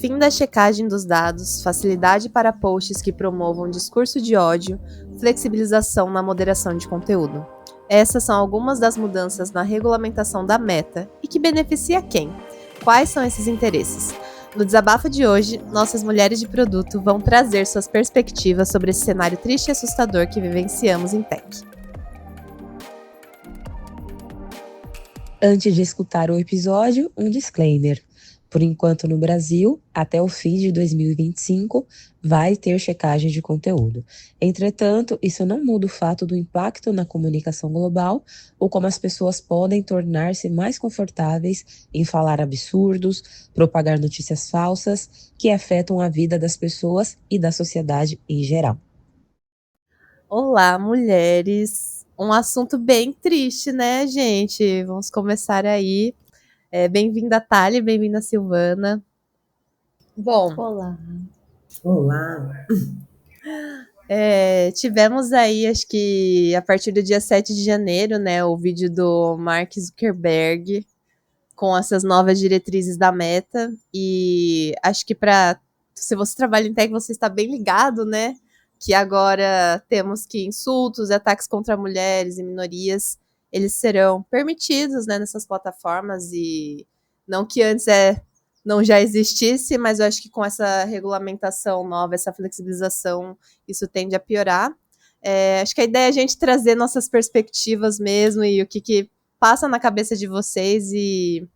fim da checagem dos dados, facilidade para posts que promovam discurso de ódio, flexibilização na moderação de conteúdo. Essas são algumas das mudanças na regulamentação da Meta e que beneficia quem? Quais são esses interesses? No desabafo de hoje, nossas mulheres de produto vão trazer suas perspectivas sobre esse cenário triste e assustador que vivenciamos em tech. Antes de escutar o episódio, um disclaimer. Por enquanto, no Brasil, até o fim de 2025, vai ter checagem de conteúdo. Entretanto, isso não muda o fato do impacto na comunicação global ou como as pessoas podem tornar-se mais confortáveis em falar absurdos, propagar notícias falsas que afetam a vida das pessoas e da sociedade em geral. Olá, mulheres! Um assunto bem triste, né, gente? Vamos começar aí. Bem-vinda, Thali, bem-vinda, Silvana. Bom, Olá. Tivemos aí, acho que a partir do dia 7 de janeiro, né, o vídeo do Mark Zuckerberg com essas novas diretrizes da Meta. E acho que se você trabalha em tech, você está bem ligado, né? Que agora temos que insultos e ataques contra mulheres e minorias, eles serão permitidos, né, nessas plataformas, e não que antes não já existisse, mas eu acho que com essa regulamentação nova, essa flexibilização, isso tende a piorar. Acho que a ideia é a gente trazer nossas perspectivas mesmo e o que passa na cabeça de vocês. E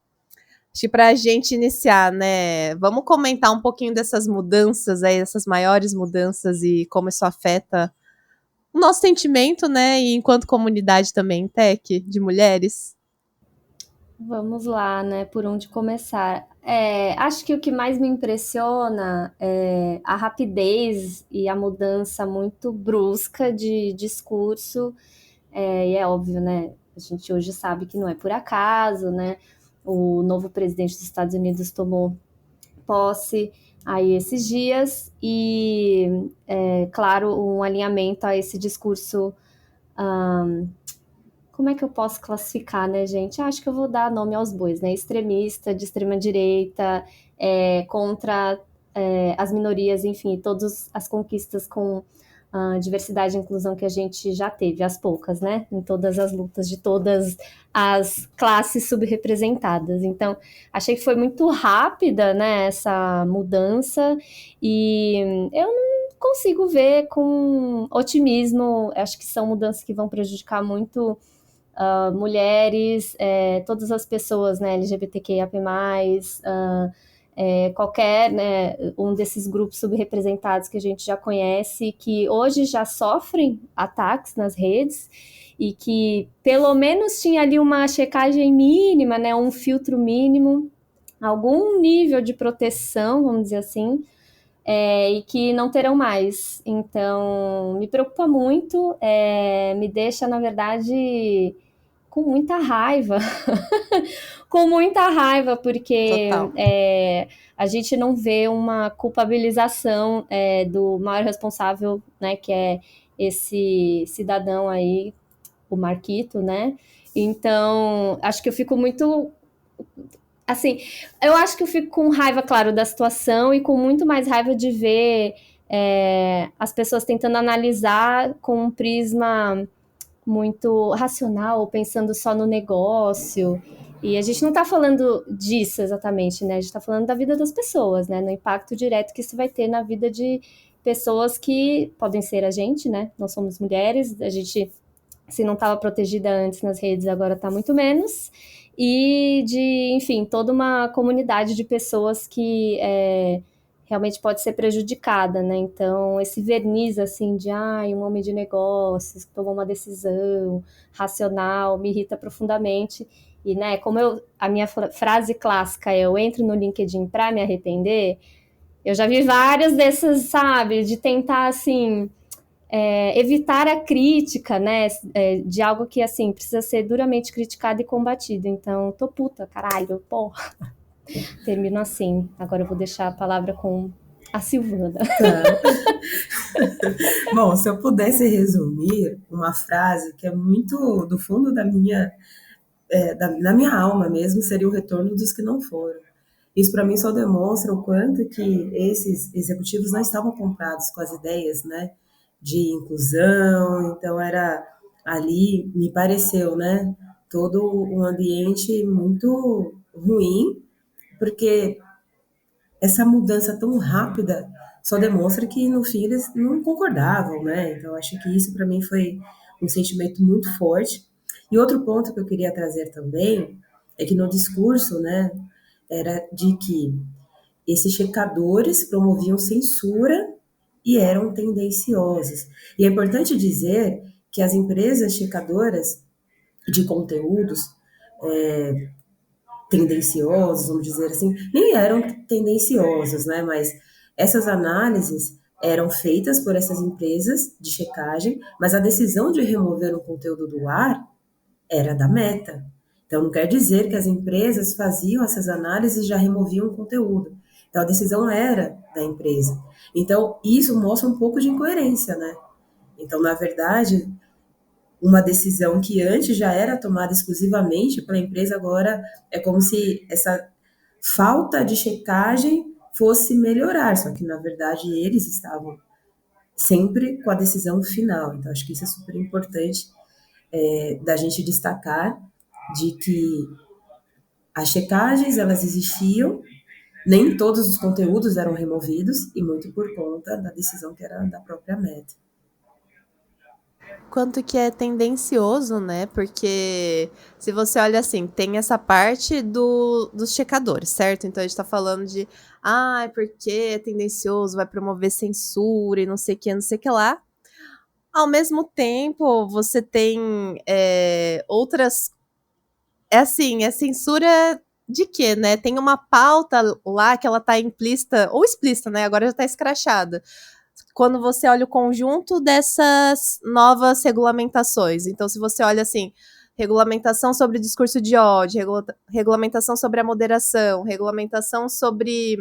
acho que para a gente iniciar, né, vamos comentar um pouquinho dessas mudanças aí, dessas maiores mudanças e como isso afeta o nosso sentimento, né, e enquanto comunidade também, tech, de mulheres. Vamos lá, né? Por onde começar? Acho que o que mais me impressiona é a rapidez e a mudança muito brusca de discurso. E é óbvio, né? A gente hoje sabe que não é por acaso, né? O novo presidente dos Estados Unidos tomou posse aí esses dias e, claro, um alinhamento a esse discurso. Como é que eu posso classificar, né, gente? Acho que eu vou dar nome aos bois, né? Extremista, de extrema direita, contra as minorias, enfim, todas as conquistas com diversidade e inclusão que a gente já teve, as poucas, né? Em todas as lutas de todas as classes subrepresentadas. Então, achei que foi muito rápida, né, essa mudança, e eu não consigo ver com otimismo. Acho que são mudanças que vão prejudicar muito mulheres, todas as pessoas, né, LGBTQIAP+, qualquer, né, um desses grupos subrepresentados que a gente já conhece, que hoje já sofrem ataques nas redes e que pelo menos tinha ali uma checagem mínima, né, um filtro mínimo, algum nível de proteção, vamos dizer assim, e que não terão mais. Então, me preocupa muito, me deixa, na verdade, com muita raiva. Com muita raiva, porque a gente não vê uma culpabilização do maior responsável, né, que é esse cidadão aí, o Marquito, né? Então, acho que eu fico muito... Assim, eu acho que eu fico com raiva, claro, da situação, e com muito mais raiva de ver as pessoas tentando analisar com um prisma muito racional, pensando só no negócio. E a gente não está falando disso exatamente, né? A gente está falando da vida das pessoas, né? No impacto direto que isso vai ter na vida de pessoas que podem ser a gente, né? Nós somos mulheres, a gente, se não estava protegida antes nas redes, agora está muito menos. E de, enfim, toda uma comunidade de pessoas que realmente pode ser prejudicada, né? Então, esse verniz, assim, de um homem de negócios que tomou uma decisão racional, me irrita profundamente. E, né, como a minha frase clássica é: eu entro no LinkedIn para me arrepender, eu já vi várias dessas, sabe, de tentar, assim, evitar a crítica, né, de algo que, assim, precisa ser duramente criticado e combatido. Então, tô puta, caralho, porra. Termino assim. Agora eu vou deixar a palavra com a Silvana. Bom, se eu pudesse resumir uma frase que é muito do fundo da minha alma mesmo, seria o retorno dos que não foram. Isso para mim só demonstra o quanto que esses executivos não estavam comprados com as ideias, né, de inclusão. Então era ali, me pareceu, né, todo um ambiente muito ruim, porque essa mudança tão rápida só demonstra que no fim eles não concordavam, né? Então acho que isso para mim foi um sentimento muito forte. E outro ponto que eu queria trazer também é que no discurso, né, era de que esses checadores promoviam censura e eram tendenciosos. E é importante dizer que as empresas checadoras de conteúdos tendenciosos, vamos dizer assim, nem eram tendenciosos, né? Mas essas análises eram feitas por essas empresas de checagem, mas a decisão de remover um conteúdo do ar era da Meta. Então, não quer dizer que as empresas faziam essas análises e já removiam o conteúdo. Então, a decisão era da empresa. Então, isso mostra um pouco de incoerência, né? Então, na verdade, uma decisão que antes já era tomada exclusivamente pela empresa, agora é como se essa falta de checagem fosse melhorar, só que na verdade eles estavam sempre com a decisão final. Então acho que isso é super importante da gente destacar de que as checagens elas existiam, nem todos os conteúdos eram removidos e muito por conta da decisão que era da própria Meta. Quanto que é tendencioso, né? Porque se você olha assim, tem essa parte dos checadores, certo? Então a gente tá falando de, porque é tendencioso, vai promover censura e não sei o que, não sei o que lá. Ao mesmo tempo, você tem outras. É assim, é censura de quê, né? Tem uma pauta lá que ela tá implícita, ou explícita, né? Agora já tá escrachada. Quando você olha o conjunto dessas novas regulamentações. Então, se você olha assim, regulamentação sobre discurso de ódio, regulamentação sobre a moderação, regulamentação sobre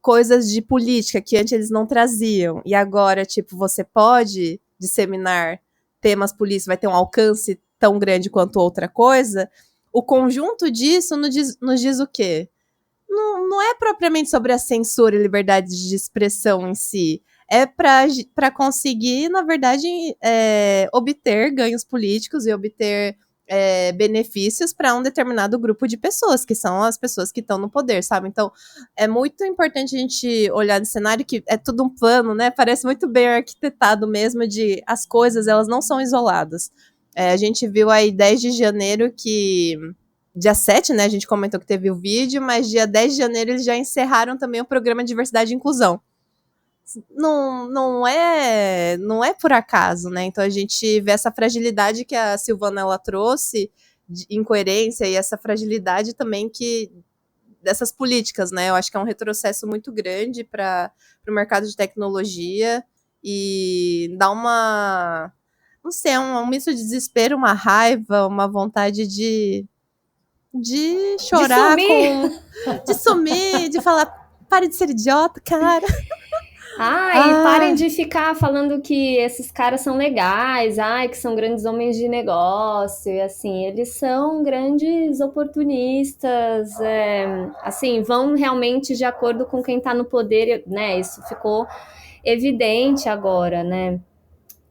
coisas de política que antes eles não traziam, e agora, tipo, você pode disseminar temas políticos, vai ter um alcance tão grande quanto outra coisa, o conjunto disso nos diz o quê? Não é propriamente sobre a censura e liberdade de expressão em si. É para conseguir, na verdade, obter ganhos políticos e obter benefícios para um determinado grupo de pessoas, que são as pessoas que estão no poder, sabe? Então, é muito importante a gente olhar no cenário que é tudo um plano, né? Parece muito bem arquitetado mesmo, de as coisas, elas não são isoladas. A gente viu aí 10 de janeiro que dia 7, né, a gente comentou que teve o vídeo, mas dia 10 de janeiro eles já encerraram também o programa Diversidade e Inclusão. Não é por acaso, né? Então a gente vê essa fragilidade que a Silvana ela trouxe, de incoerência, e essa fragilidade também que dessas políticas, né? Eu acho que é um retrocesso muito grande para o mercado de tecnologia e dá uma, não sei, um misto de desespero, uma raiva, uma vontade de chorar, de sumir, de falar, pare de ser idiota, cara. E parem de ficar falando que esses caras são legais, que são grandes homens de negócio, e assim, eles são grandes oportunistas, assim, vão realmente de acordo com quem tá no poder, né, isso ficou evidente agora, né,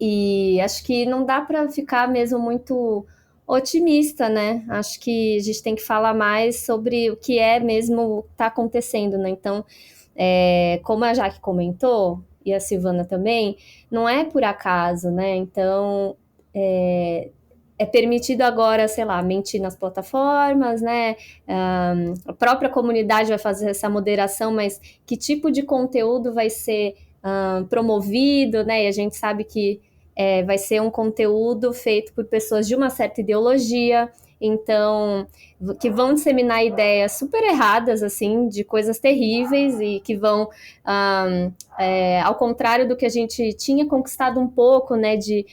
e acho que não dá para ficar mesmo muito otimista, né, acho que a gente tem que falar mais sobre o que é mesmo tá acontecendo, né, então como a Jaque comentou, e a Silvana também, não é por acaso, né? Então, é permitido agora, sei lá, mentir nas plataformas, né? A própria comunidade vai fazer essa moderação, mas que tipo de conteúdo vai ser promovido, né? E a gente sabe que vai ser um conteúdo feito por pessoas de uma certa ideologia, então, que vão disseminar ideias super erradas, assim, de coisas terríveis e que vão, ao contrário do que a gente tinha conquistado um pouco, né, de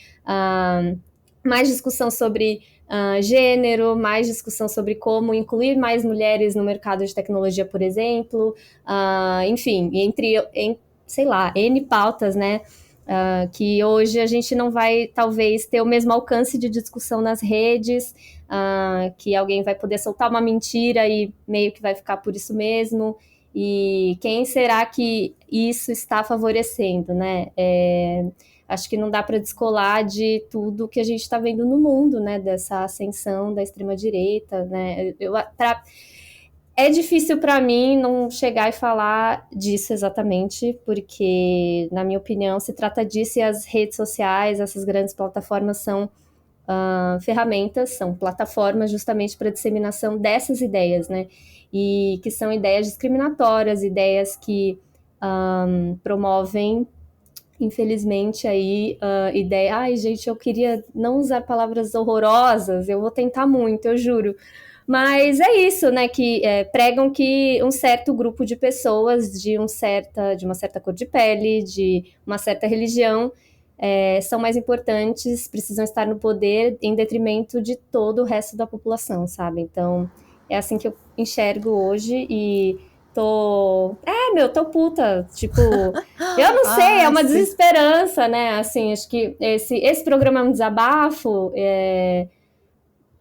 mais discussão sobre gênero, mais discussão sobre como incluir mais mulheres no mercado de tecnologia, por exemplo, enfim, sei lá, N pautas, né, que hoje a gente não vai, talvez, ter o mesmo alcance de discussão nas redes, que alguém vai poder soltar uma mentira e meio que vai ficar por isso mesmo. E quem será que isso está favorecendo, né? Acho que não dá para descolar de tudo que a gente está vendo no mundo, né? Dessa ascensão da extrema-direita, né? É difícil para mim não chegar e falar disso exatamente, porque, na minha opinião, se trata disso, e as redes sociais, essas grandes plataformas são ferramentas, são plataformas justamente para a disseminação dessas ideias, né? E que são ideias discriminatórias, ideias que promovem, infelizmente, aí, ideia. Ai, gente, eu queria não usar palavras horrorosas, eu vou tentar muito, eu juro. Mas é isso, né? Que pregam que um certo grupo de pessoas de uma certa cor de pele, de uma certa religião, são mais importantes, precisam estar no poder em detrimento de todo o resto da população, sabe? Então, é assim que eu enxergo hoje e tô puta, tipo, eu não sei, é uma sim. desesperança, né? Assim, acho que esse programa é um desabafo,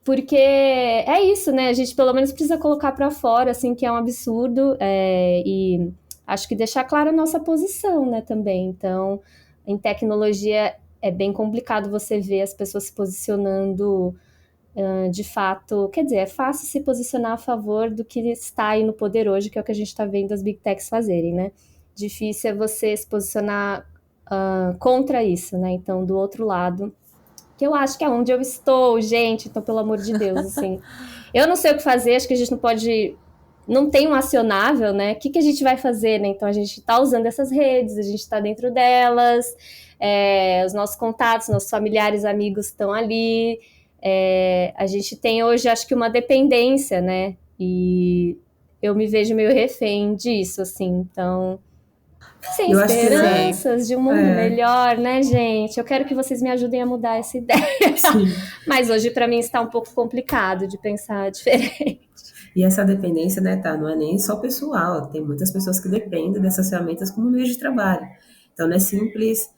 porque é isso, né? A gente pelo menos precisa colocar para fora, assim, que é um absurdo, e acho que deixar clara a nossa posição, né, também. Então, em tecnologia é bem complicado você ver as pessoas se posicionando de fato. Quer dizer, é fácil se posicionar a favor do que está aí no poder hoje, que é o que a gente está vendo as big techs fazerem, né? Difícil é você se posicionar contra isso, né? Então, do outro lado, que eu acho que é onde eu estou, gente, então, pelo amor de Deus, assim, eu não sei o que fazer, acho que a gente não tem um acionável, né? O que a gente vai fazer, né? Então, a gente está usando essas redes, a gente está dentro delas, os nossos contatos, nossos familiares, amigos estão ali, a gente tem hoje, acho que, uma dependência, né? E eu me vejo meio refém disso, assim, então... Sem Eu acho que esperanças de um mundo melhor, né, gente? Eu quero que vocês me ajudem a mudar essa ideia. sim. Mas hoje, para mim, está um pouco complicado de pensar diferente. E essa dependência, né, tá, não é nem só pessoal, tem muitas pessoas que dependem dessas ferramentas como meio de trabalho. Então, não é simples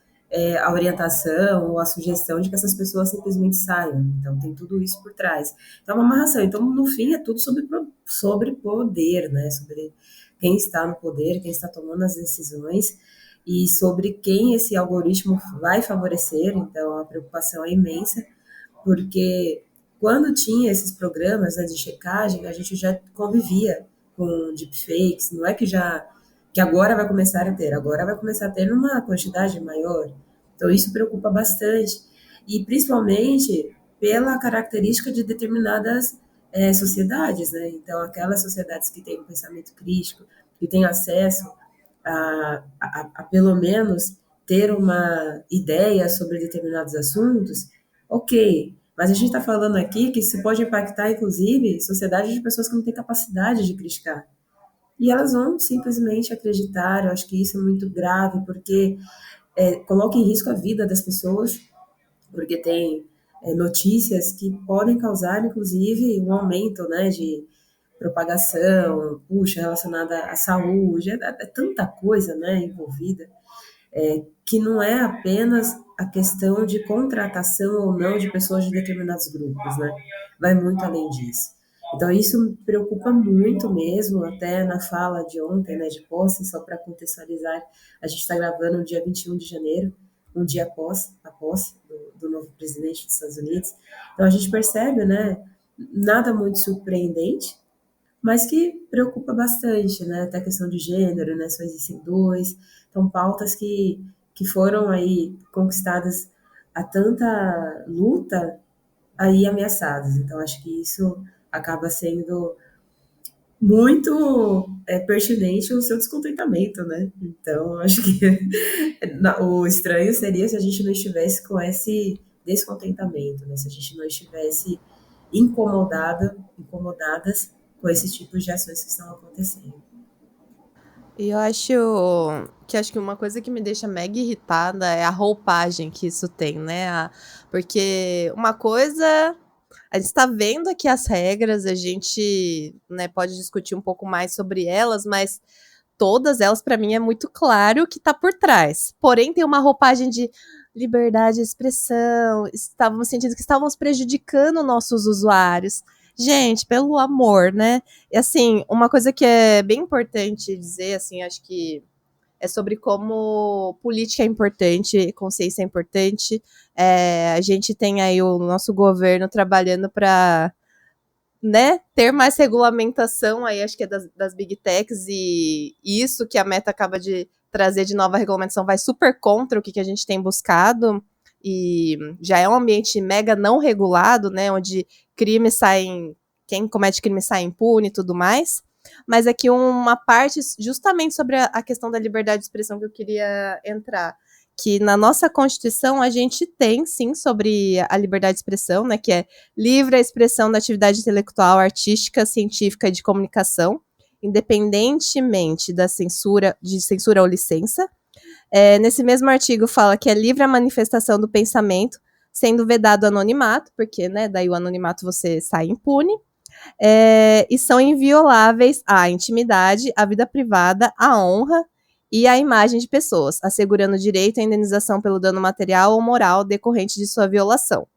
a orientação ou a sugestão de que essas pessoas simplesmente saiam. Então, tem tudo isso por trás. Então, é uma amarração. Então, no fim, é tudo sobre poder, né, sobre quem está no poder, quem está tomando as decisões e sobre quem esse algoritmo vai favorecer. Então, a preocupação é imensa, porque quando tinha esses programas, né, de checagem, a gente já convivia com deepfakes, não é que agora vai começar a ter, agora vai começar a ter numa quantidade maior. Então isso preocupa bastante, e principalmente pela característica de determinadas sociedades, né? Então aquelas sociedades que têm um pensamento crítico, que têm acesso a pelo menos ter uma ideia sobre determinados assuntos, ok. Mas a gente está falando aqui que isso pode impactar, inclusive, sociedades de pessoas que não têm capacidade de criticar. E elas vão simplesmente acreditar. Eu acho que isso é muito grave, porque coloca em risco a vida das pessoas, porque tem notícias que podem causar, inclusive, um aumento, né, de propagação, puxa, relacionada à saúde, é tanta coisa, né, envolvida, que não é apenas a questão de contratação ou não de pessoas de determinados grupos, né? Vai muito além disso. Então, isso me preocupa muito mesmo, até na fala de ontem, né, de posse, só para contextualizar, a gente está gravando no dia 21 de janeiro, um dia após a posse do novo presidente dos Estados Unidos. Então, a gente percebe, né, nada muito surpreendente, mas que preocupa bastante, né? Até a questão de gênero, né? Só existem dois. Então, pautas que foram aí conquistadas a tanta luta, aí ameaçadas. Então, acho que isso acaba sendo muito pertinente o seu descontentamento, né? Então, acho que o estranho seria se a gente não estivesse com esse descontentamento, né? Se a gente não estivesse incomodadas com esses tipos de ações que estão acontecendo. E eu acho que uma coisa que me deixa mega irritada é a roupagem que isso tem, né? Porque uma coisa, a gente está vendo aqui as regras, a gente, né, pode discutir um pouco mais sobre elas, mas todas elas, para mim, é muito claro o que está por trás. Porém, tem uma roupagem de liberdade de expressão, estávamos sentindo que estávamos prejudicando nossos usuários. Gente, pelo amor, né? E assim, uma coisa que é bem importante dizer, assim, acho que é sobre como política é importante, consciência é importante. A gente tem aí o nosso governo trabalhando para, né, ter mais regulamentação aí, acho que é das big techs, e isso que a Meta acaba de trazer de nova regulamentação vai super contra o que a gente tem buscado, e já é um ambiente mega não regulado, né, onde crimes saem, quem comete crime sai impune e tudo mais. Mas aqui uma parte justamente sobre a questão da liberdade de expressão que eu queria entrar, que na nossa Constituição a gente tem, sim, sobre a liberdade de expressão, né, que é livre a expressão da atividade intelectual, artística, científica e de comunicação, independentemente da censura ou licença. Nesse mesmo artigo fala que é livre a manifestação do pensamento, sendo vedado o anonimato, porque, né, daí o anonimato você sai impune. E são invioláveis a intimidade, a vida privada, a honra e a imagem de pessoas, assegurando o direito à indenização pelo dano material ou moral decorrente de sua violação.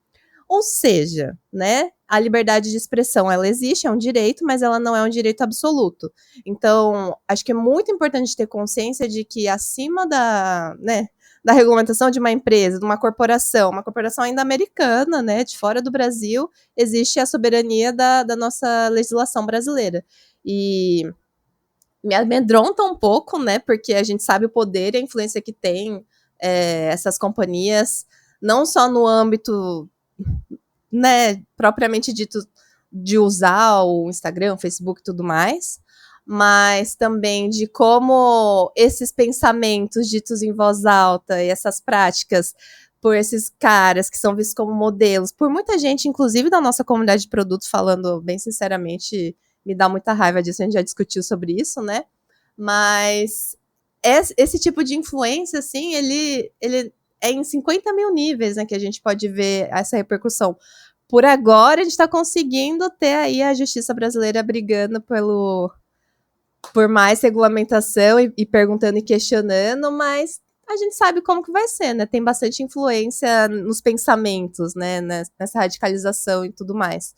Ou seja, né, a liberdade de expressão, ela existe, é um direito, mas ela não é um direito absoluto. Então, acho que é muito importante ter consciência de que acima da regulamentação de uma empresa, de uma corporação ainda americana, né, de fora do Brasil, existe a soberania da nossa legislação brasileira. E me amedronta um pouco, né, porque a gente sabe o poder e a influência que tem essas companhias, não só no âmbito, né, propriamente dito, de usar o Instagram, o Facebook e tudo mais, mas também de como esses pensamentos ditos em voz alta e essas práticas por esses caras que são vistos como modelos, por muita gente, inclusive da nossa comunidade de produtos, falando bem sinceramente, me dá muita raiva disso, a gente já discutiu sobre isso, né? Mas esse tipo de influência, assim, ele é em 50 mil níveis, né, que a gente pode ver essa repercussão. Por agora, a gente está conseguindo ter aí a justiça brasileira brigando por mais regulamentação e perguntando e questionando, mas a gente sabe como que vai ser, né? Tem bastante influência nos pensamentos, né? Nessa radicalização e tudo mais.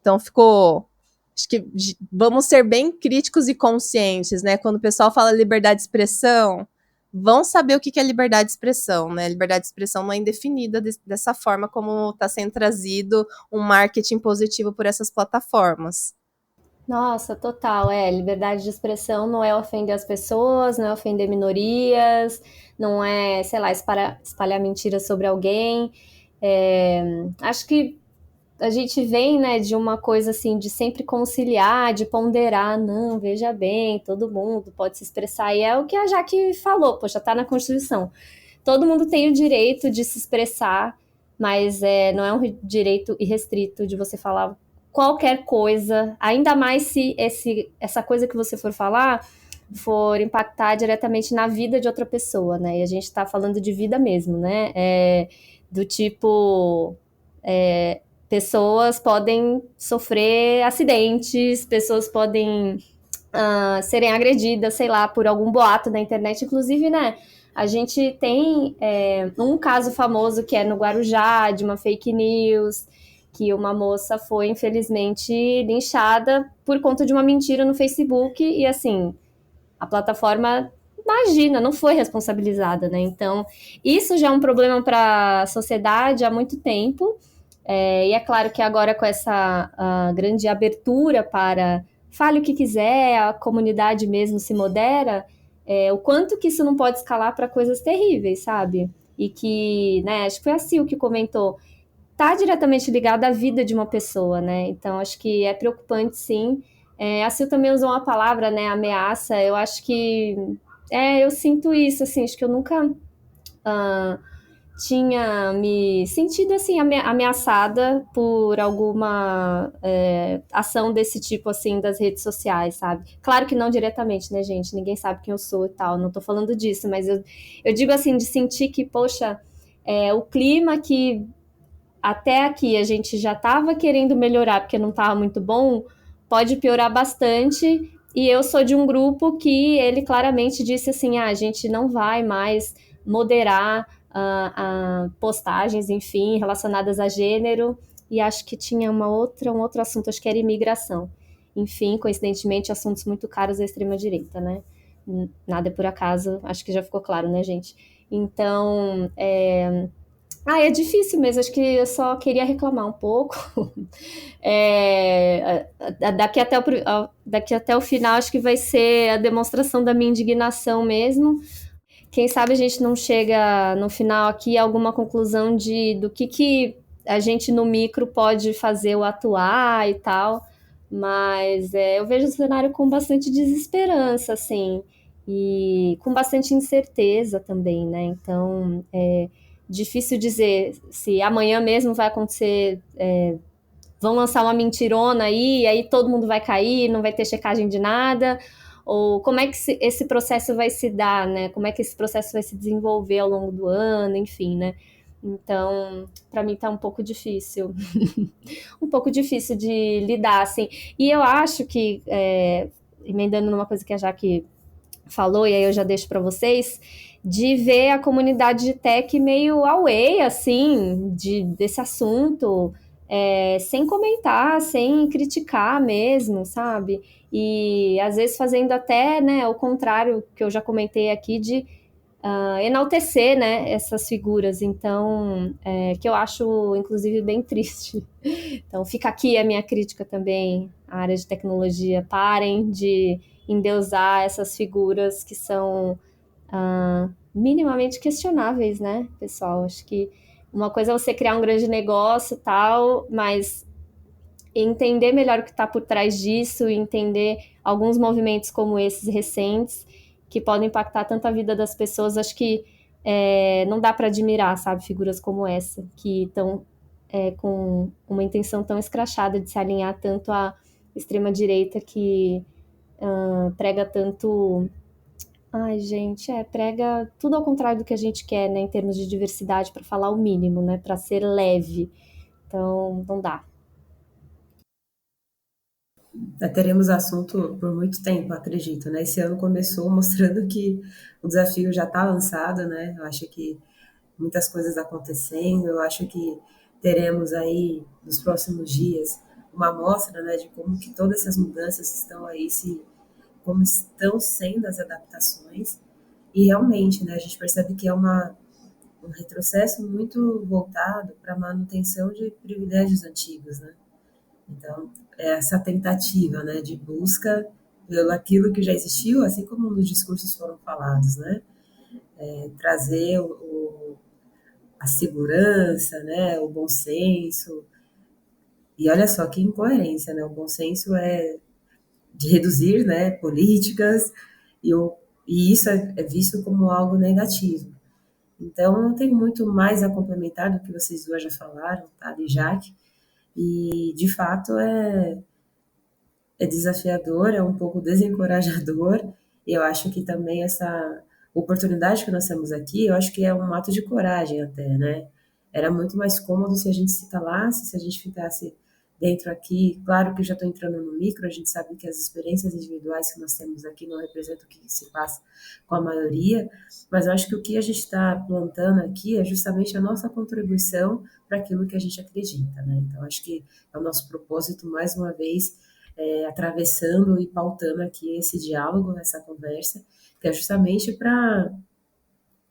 Então ficou... Acho que vamos ser bem críticos e conscientes, né? Quando o pessoal fala liberdade de expressão, vão saber o que é liberdade de expressão, né? Liberdade de expressão não é indefinida dessa forma como está sendo trazido um marketing positivo por essas plataformas. Nossa, total, liberdade de expressão não é ofender as pessoas, não é ofender minorias, não é, sei lá, espalhar mentiras sobre alguém. Acho que a gente vem, né, de uma coisa assim, de sempre conciliar, de ponderar, não, veja bem, todo mundo pode se expressar, e é o que a Jaque falou, poxa, tá na Constituição. Todo mundo tem o direito de se expressar, mas não é um direito irrestrito de você falar qualquer coisa, ainda mais se essa coisa que você for falar for impactar diretamente na vida de outra pessoa, né? E a gente tá falando de vida mesmo, né? Do tipo... pessoas podem sofrer acidentes, pessoas podem serem agredidas, sei lá, por algum boato na internet. Inclusive, né, a gente tem um caso famoso que é no Guarujá, de uma fake news, que uma moça foi, infelizmente, linchada por conta de uma mentira no Facebook, e assim, a plataforma... Imagina, não foi responsabilizada, né? Então, isso já é um problema para a sociedade há muito tempo. E é claro que agora com essa grande abertura para fale o que quiser, a comunidade mesmo se modera, o quanto que isso não pode escalar para coisas terríveis, sabe? E que, né, acho que foi a Sil que comentou, tá diretamente ligado à vida de uma pessoa, né? Então, acho que é preocupante, sim. A Sil também usou uma palavra, né, ameaça. Eu acho que... eu sinto isso, assim, acho que eu nunca... tinha me sentido assim ameaçada por alguma ação desse tipo assim das redes sociais, sabe? Claro que não diretamente, né, gente? Ninguém sabe quem eu sou e tal, não tô falando disso, mas eu digo assim, de sentir que, poxa, o clima que até aqui a gente já tava querendo melhorar porque não tava muito bom, pode piorar bastante. E eu sou de um grupo que ele claramente disse assim, a gente não vai mais moderar postagens, enfim, relacionadas a gênero, e acho que tinha um outro assunto, acho que era imigração. Enfim, coincidentemente, assuntos muito caros à extrema-direita, né? Nada é por acaso, acho que já ficou claro, né, gente? Então, é difícil mesmo, acho que eu só queria reclamar um pouco. Daqui até o final, acho que vai ser a demonstração da minha indignação mesmo. Quem sabe a gente não chega no final aqui a alguma conclusão do que a gente no micro pode fazer ou atuar e tal, mas eu vejo o cenário com bastante desesperança, assim, e com bastante incerteza também, né? Então, é difícil dizer se amanhã mesmo vai acontecer, vão lançar uma mentirona aí, e aí todo mundo vai cair, não vai ter checagem de nada, ou como é que esse processo vai se dar, né? Como é que esse processo vai se desenvolver ao longo do ano, enfim, né? Então, para mim tá um pouco difícil, um pouco difícil de lidar, assim. E eu acho que, emendando numa coisa que a Jaque falou, e aí eu já deixo para vocês, de ver a comunidade de tech meio away, assim, desse assunto, sem comentar, sem criticar mesmo, sabe? E às vezes fazendo até, né, o contrário que eu já comentei aqui, de enaltecer, né, essas figuras. Então, que eu acho, inclusive, bem triste. Então, fica aqui a minha crítica também à área de tecnologia. Parem de endeusar essas figuras que são minimamente questionáveis, né, pessoal? Acho que uma coisa é você criar um grande negócio e tal, mas entender melhor o que está por trás disso, entender alguns movimentos como esses recentes, que podem impactar tanto a vida das pessoas, acho que não dá para admirar, sabe, figuras como essa, que estão com uma intenção tão escrachada de se alinhar tanto à extrema-direita, que prega tanto... Ai, gente, prega tudo ao contrário do que a gente quer, né, em termos de diversidade, para falar o mínimo, né, para ser leve. Então, não dá. Teremos assunto por muito tempo, acredito, né? Esse ano começou mostrando que o desafio já está lançado, né? Eu acho que muitas coisas acontecendo, eu acho que teremos aí, nos próximos dias, uma amostra, né, de como que todas essas mudanças estão aí, como estão sendo as adaptações, e realmente, né, a gente percebe que é um retrocesso muito voltado para a manutenção de privilégios antigos, né? Então, essa tentativa, né, de busca pelo aquilo que já existiu, assim como nos discursos foram falados, né, trazer a segurança, né, o bom senso, e olha só que incoerência, né, o bom senso é de reduzir, né, políticas, e, e isso é visto como algo negativo. Então, não tem muito mais a complementar do que vocês duas já falaram, tá, e Jaque, e de fato é desafiador, é um pouco desencorajador, e eu acho que também essa oportunidade que nós temos aqui, eu acho que é um ato de coragem até, né? Era muito mais cômodo se a gente se calasse, se a gente ficasse dentro aqui. Claro que já estou entrando no micro, a gente sabe que as experiências individuais que nós temos aqui não representam o que se passa com a maioria, mas eu acho que o que a gente está plantando aqui é justamente a nossa contribuição para aquilo que a gente acredita, né? Então, acho que é o nosso propósito, mais uma vez, atravessando e pautando aqui esse diálogo, essa conversa, que é justamente para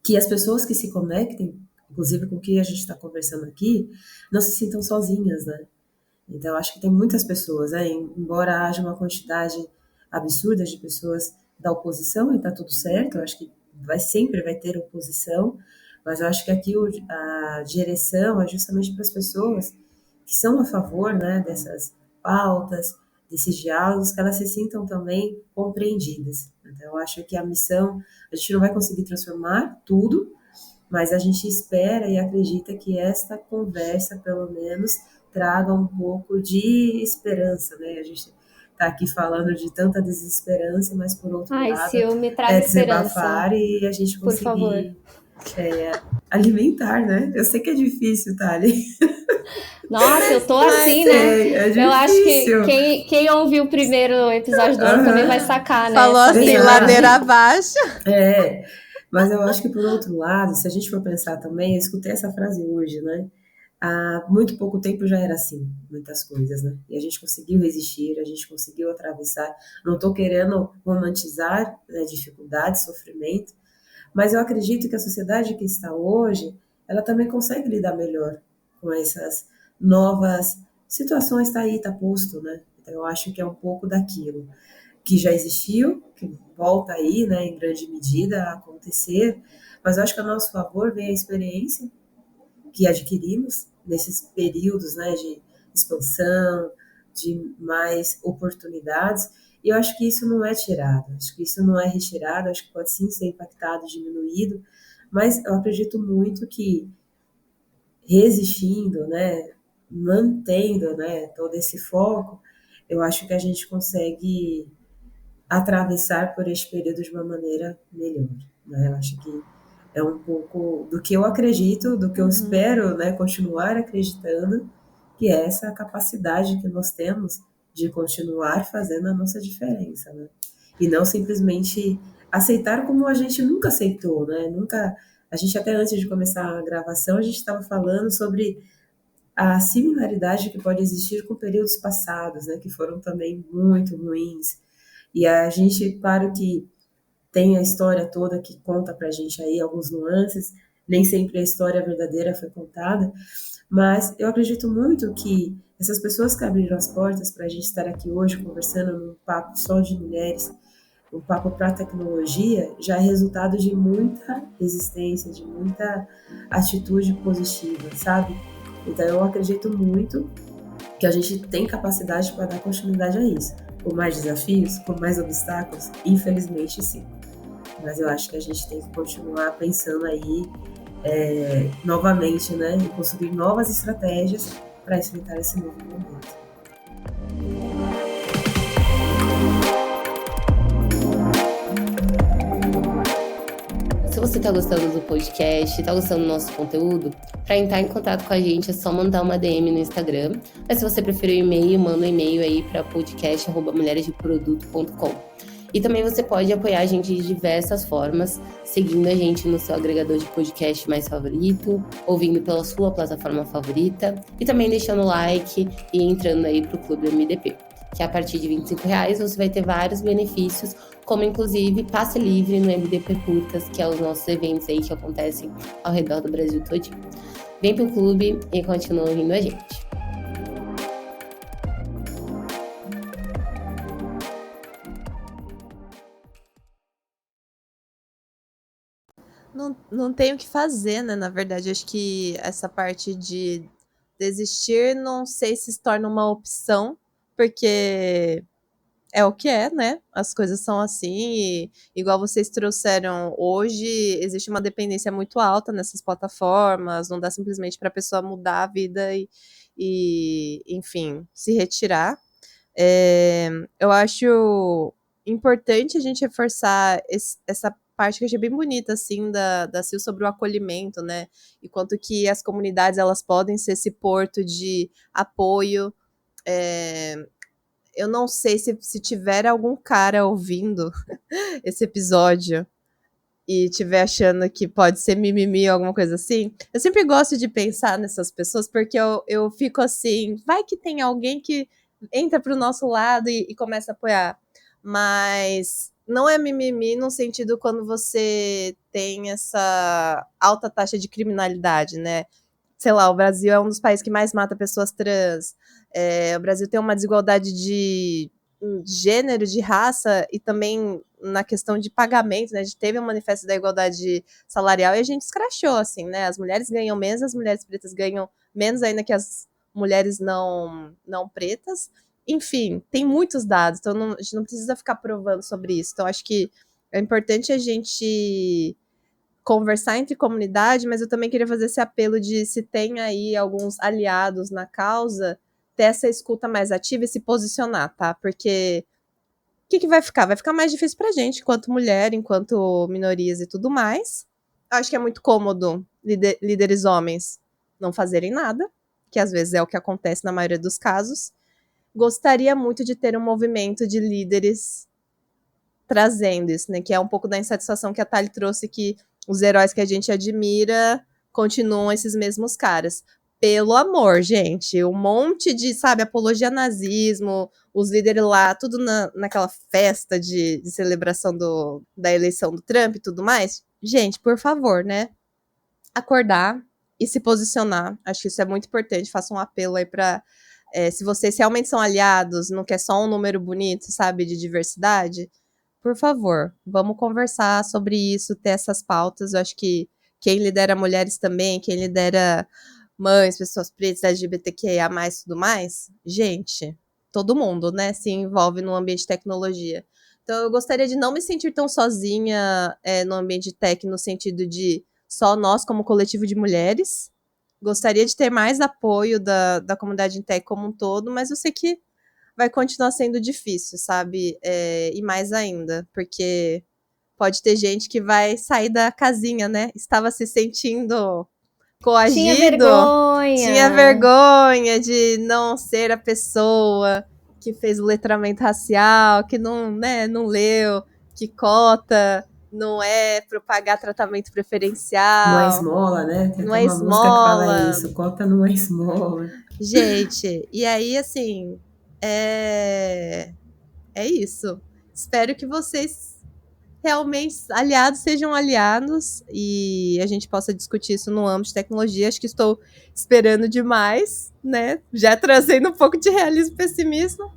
que as pessoas que se conectem, inclusive com o que a gente está conversando aqui, não se sintam sozinhas, né? Então, acho que tem muitas pessoas, embora haja uma quantidade absurda de pessoas da oposição, e está tudo certo, eu acho que sempre vai ter oposição, mas eu acho que aqui a direção é justamente para as pessoas que são a favor, né, dessas pautas, desses diálogos, que elas se sintam também compreendidas. Então, eu acho que a missão, a gente não vai conseguir transformar tudo, mas a gente espera e acredita que esta conversa, pelo menos, traga um pouco de esperança, né? A gente está aqui falando de tanta desesperança, mas por outro lado, Sil, me traga desabafar esperança, e a gente por favor. conseguir alimentar, né? Eu sei que é difícil, Thali. Nossa, eu tô assim, né? Eu acho que quem ouviu o primeiro episódio do ano também vai sacar, né? Falou assim, ladeira abaixo. Mas eu acho que, por outro lado, se a gente for pensar também, eu escutei essa frase hoje, né? Há muito pouco tempo já era assim, muitas coisas, né? E a gente conseguiu resistir, a gente conseguiu atravessar. Não estou querendo romantizar, né, dificuldade, sofrimento, mas eu acredito que a sociedade que está hoje, ela também consegue lidar melhor com essas novas situações, está aí, está posto, né? Então eu acho que é um pouco daquilo que já existiu, que volta aí, né, em grande medida a acontecer, mas eu acho que a nosso favor vem a experiência que adquirimos nesses períodos, né, de expansão, de mais oportunidades, e eu acho que isso não é tirado, acho que isso não é retirado, acho que pode sim ser impactado, diminuído, mas eu acredito muito que resistindo, né, mantendo, né, todo esse foco, eu acho que a gente consegue atravessar por este período de uma maneira melhor, né? Eu acho que é um pouco do que eu acredito, do que eu espero, né, continuar acreditando, que é essa capacidade que nós temos de continuar fazendo a nossa diferença, né? E não simplesmente aceitar como a gente nunca aceitou, né? Nunca, a gente até antes de começar a gravação, a gente estava falando sobre a similaridade que pode existir com períodos passados, né, que foram também muito ruins. E a gente, claro que tem a história toda que conta pra gente aí alguns nuances, nem sempre a história verdadeira foi contada, mas eu acredito muito que essas pessoas que abriram as portas para a gente estar aqui hoje conversando num papo só de mulheres, um papo para tecnologia, já é resultado de muita resistência, de muita atitude positiva, sabe? Então eu acredito muito que a gente tem capacidade para dar continuidade a isso. Por mais desafios, por mais obstáculos, infelizmente sim. Mas eu acho que a gente tem que continuar pensando aí novamente, né, em construir novas estratégias para enfrentar esse novo momento. Se você está gostando do podcast, está gostando do nosso conteúdo, para entrar em contato com a gente é só mandar uma DM no Instagram. Mas se você preferir o e-mail, manda um e-mail aí para podcast@mulheresdeproduto.com. E também você pode apoiar a gente de diversas formas, seguindo a gente no seu agregador de podcast mais favorito, ouvindo pela sua plataforma favorita e também deixando like e entrando aí para o Clube MDP, que a partir de R$25 você vai ter vários benefícios, como inclusive passe livre no MDP Curtas, que é os nossos eventos aí que acontecem ao redor do Brasil todinho. Vem pro clube e continua ouvindo a gente. Não tem o que fazer, né? Na verdade, acho que essa parte de desistir, não sei se torna uma opção, porque é o que é, né? As coisas são assim, e igual vocês trouxeram hoje, existe uma dependência muito alta nessas plataformas, não dá simplesmente para a pessoa mudar a vida enfim, se retirar. Eu acho importante a gente reforçar essa parte que eu achei bem bonita, assim, da Sil sobre o acolhimento, né? E quanto que as comunidades elas podem ser esse porto de apoio. É, eu não sei se tiver algum cara ouvindo esse episódio e tiver achando que pode ser mimimi ou alguma coisa assim, eu sempre gosto de pensar nessas pessoas, porque eu fico assim, vai que tem alguém que entra pro nosso lado e começa a apoiar. Mas não é mimimi no sentido quando você tem essa alta taxa de criminalidade, né? Sei lá, o Brasil é um dos países que mais mata pessoas trans. O Brasil tem uma desigualdade de gênero, de raça e também na questão de pagamento, né? A gente teve um manifesto da igualdade salarial e a gente escrachou, assim, né? As mulheres ganham menos, as mulheres pretas ganham menos ainda que as mulheres não pretas. Enfim, tem muitos dados, então a gente não precisa ficar provando sobre isso. Então, acho que é importante a gente conversar entre comunidade, mas eu também queria fazer esse apelo de se tem aí alguns aliados na causa, ter essa escuta mais ativa e se posicionar, tá? Porque o que vai ficar? Vai ficar mais difícil pra gente, enquanto mulher, enquanto minorias e tudo mais. Eu acho que é muito cômodo líderes homens não fazerem nada, que às vezes é o que acontece na maioria dos casos. Gostaria muito de ter um movimento de líderes trazendo isso, né? Que é um pouco da insatisfação que a Thali trouxe, que os heróis que a gente admira continuam esses mesmos caras. Pelo amor, gente, um monte de, sabe, apologia ao nazismo, os líderes lá, tudo naquela festa de celebração da eleição do Trump e tudo mais. Gente, por favor, né? Acordar e se posicionar. Acho que isso é muito importante. Faço um apelo aí para se vocês realmente são aliados, não quer só um número bonito, sabe, de diversidade, por favor, vamos conversar sobre isso, ter essas pautas. Eu acho que quem lidera mulheres também, quem lidera mães, pessoas pretas, LGBTQIA+, tudo mais, gente, todo mundo, né, se envolve no ambiente de tecnologia. Então, eu gostaria de não me sentir tão sozinha no ambiente de tech, no sentido de só nós como coletivo de mulheres. Gostaria de ter mais apoio da comunidade em tech como um todo, mas eu sei que vai continuar sendo difícil, sabe? E mais ainda, porque pode ter gente que vai sair da casinha, né? Estava se sentindo coagido. Tinha vergonha de não ser a pessoa que fez o letramento racial, que não, né, não leu, que cota não é propagar tratamento preferencial. Não é esmola, né? Tem não até é uma música que fala esmola. isso, cota não é esmola. Gente, e aí, assim, é isso. Espero que vocês realmente, aliados, sejam aliados e a gente possa discutir isso no âmbito de tecnologia. Acho que estou esperando demais, né? Já trazendo um pouco de realismo e pessimismo.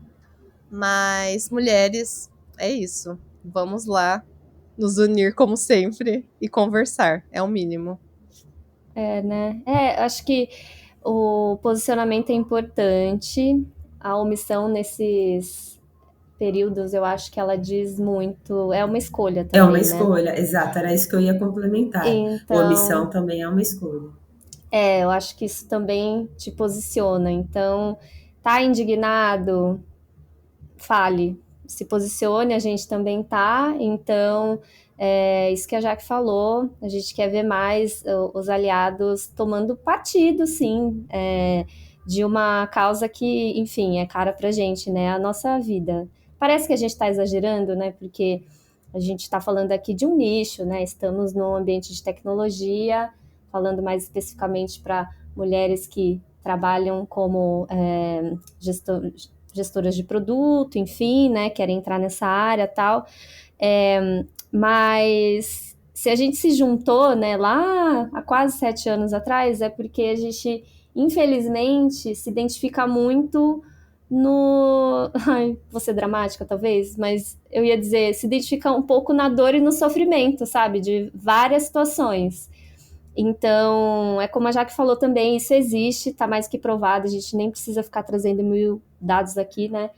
Mas, mulheres, é isso. Vamos lá nos unir como sempre e conversar. É o mínimo. Né? Acho que o posicionamento é importante. A omissão nesses períodos, eu acho que ela diz muito. É uma escolha também, É uma né? escolha, exato. Era isso que eu ia complementar. Então, Omissão também é uma escolha. eu acho que isso também te posiciona. Então, tá indignado? Fale. Se posicione, a gente também tá. Então, isso que a Jaque falou, a gente quer ver mais os aliados tomando partido, sim, de uma causa que, enfim, é cara pra gente, né? A nossa vida. Parece que a gente está exagerando, né? Porque a gente está falando aqui de um nicho, né? Estamos num ambiente de tecnologia, falando mais especificamente para mulheres que trabalham como gestoras de produto, enfim, né? Querem entrar nessa área e tal. Mas se a gente se juntou, né, lá há quase 7 anos atrás, é porque a gente, infelizmente, se identifica muito no... Ai, vou ser dramática, talvez, mas eu ia dizer, se identifica um pouco na dor e no sofrimento, sabe? De várias situações. Então, é como a Jaque falou também, isso existe, tá mais que provado, a gente nem precisa ficar trazendo 1000 dados aqui, né?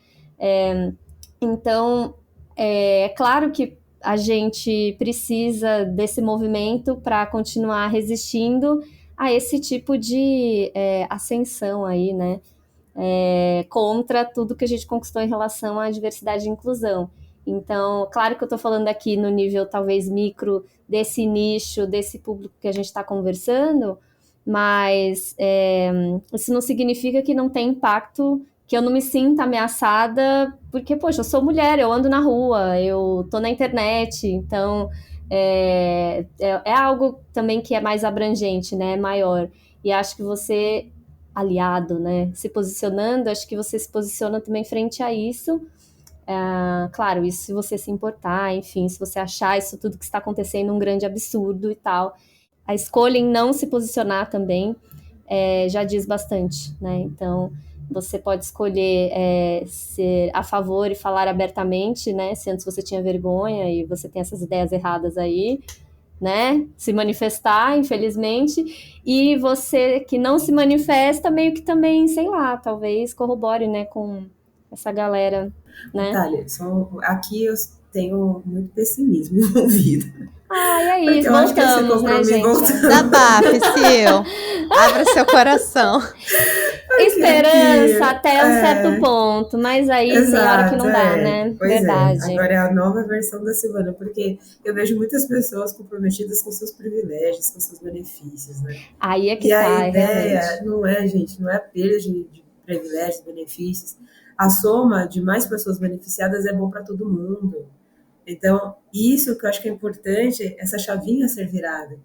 Então, é claro que a gente precisa desse movimento para continuar resistindo a esse tipo de ascensão aí, né? Contra tudo que a gente conquistou em relação à diversidade e inclusão. Então, claro que eu estou falando aqui no nível talvez micro desse nicho, desse público que a gente está conversando, mas isso não significa que não tem impacto, que eu não me sinta ameaçada, porque, poxa, eu sou mulher, eu ando na rua, eu tô na internet, então é algo também que é mais abrangente, né, maior. E acho que você, aliado, né, se posicionando, acho que você se posiciona também frente a isso. Claro, isso se você se importar, enfim, se você achar isso tudo que está acontecendo um grande absurdo e tal. A escolha em não se posicionar também já diz bastante, né? Então, você pode escolher ser a favor e falar abertamente, né? Se antes você tinha vergonha e você tem essas ideias erradas aí, né? Se manifestar, infelizmente. E você que não se manifesta, meio que também, sei lá, talvez corrobore, né, com essa galera, né? Natália, aqui eu tenho muito pessimismo envolvido. E é Porque isso, eu acho que esse voltamos, né, compromisso gente? Desabafe, Sil. Abra seu coração. Esperança até um certo ponto, mas aí tem hora que não dá, né? Pois Verdade. Agora é a nova versão da Silvana, porque eu vejo muitas pessoas comprometidas com seus privilégios, com seus benefícios, né? Aí é que e tá, a ideia realmente. não é, gente, não é a perda de privilégios, benefícios. A soma de mais pessoas beneficiadas é bom para todo mundo. Então, isso que eu acho que é importante, essa chavinha ser virada.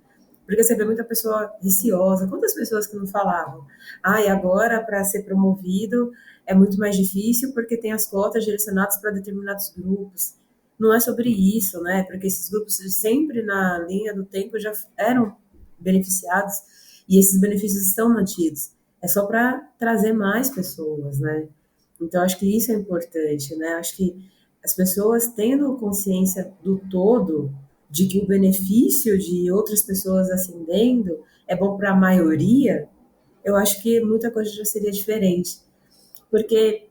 Porque você vê muita pessoa receosa. Quantas pessoas que não falavam? Ah, e agora para ser promovido é muito mais difícil porque tem as cotas direcionadas para determinados grupos. Não é sobre isso, né? Porque esses grupos sempre na linha do tempo já eram beneficiados e esses benefícios estão mantidos. É só para trazer mais pessoas, né? Então, acho que isso é importante, né? Acho que as pessoas tendo consciência do todo, de que o benefício de outras pessoas ascendendo é bom para a maioria, eu acho que muita coisa já seria diferente. Porque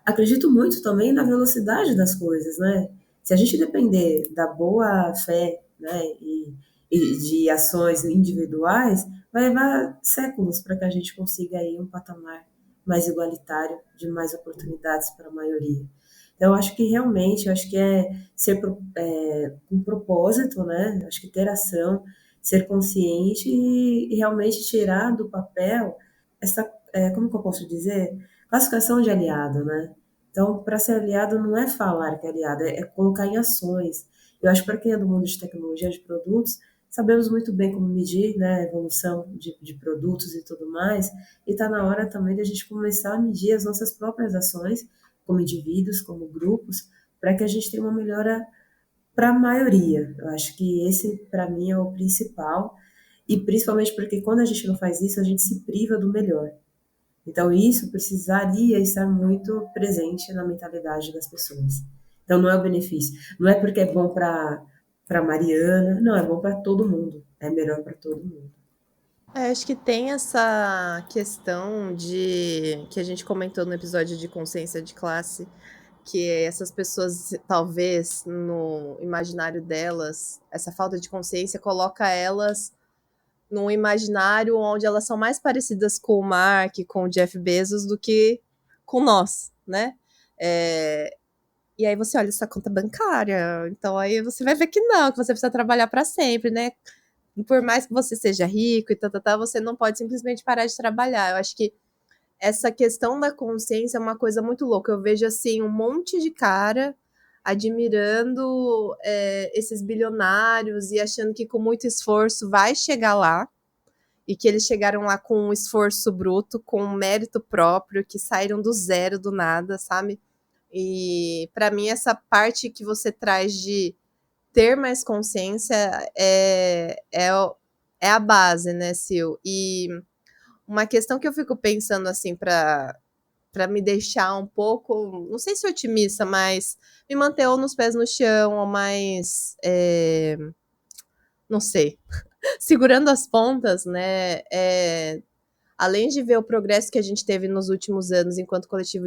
acredito muito também na velocidade das coisas, né? Se a gente depender da boa fé, né, e de ações individuais, vai levar séculos para que a gente consiga aí um patamar mais igualitário, de mais oportunidades para a maioria. Então, eu acho que realmente, eu acho que é ser com propósito, né? Acho que ter ação, ser consciente e realmente tirar do papel essa, como que eu posso dizer? Classificação de aliado, né? Então, para ser aliado não é falar que é aliado, é colocar em ações. Eu acho que para quem é do mundo de tecnologia, de produtos, sabemos muito bem como medir, né, a evolução de produtos e tudo mais, e está na hora também da gente começar a medir as nossas próprias ações, como indivíduos, como grupos, para que a gente tenha uma melhora para a maioria. Eu acho que esse, para mim, é o principal, e principalmente porque quando a gente não faz isso, a gente se priva do melhor. Então, isso precisaria estar muito presente na mentalidade das pessoas. Então, não é o benefício. Não é porque é bom para Mariana, não, é bom para todo mundo. É melhor para todo mundo. Acho que tem essa questão de que a gente comentou no episódio de consciência de classe, que essas pessoas, talvez, no imaginário delas, essa falta de consciência coloca elas num imaginário onde elas são mais parecidas com o Mark, com o Jeff Bezos, do que com nós, né? E aí você olha essa conta bancária, então aí você vai ver que não, que você precisa trabalhar para sempre, né? Por mais que você seja rico e tal, você não pode simplesmente parar de trabalhar. Eu acho que essa questão da consciência é uma coisa muito louca. Eu vejo, assim, um monte de cara admirando esses bilionários e achando que com muito esforço vai chegar lá, e que eles chegaram lá com um esforço bruto, com um mérito próprio, que saíram do zero, do nada, sabe? E para mim essa parte que você traz de ter mais consciência é a base, né, Sil? E uma questão que eu fico pensando, assim, para me deixar um pouco, não sei se otimista, mas me manter ou nos pés no chão, ou mais, não sei, segurando as pontas, né? Além de ver o progresso que a gente teve nos últimos anos enquanto coletivo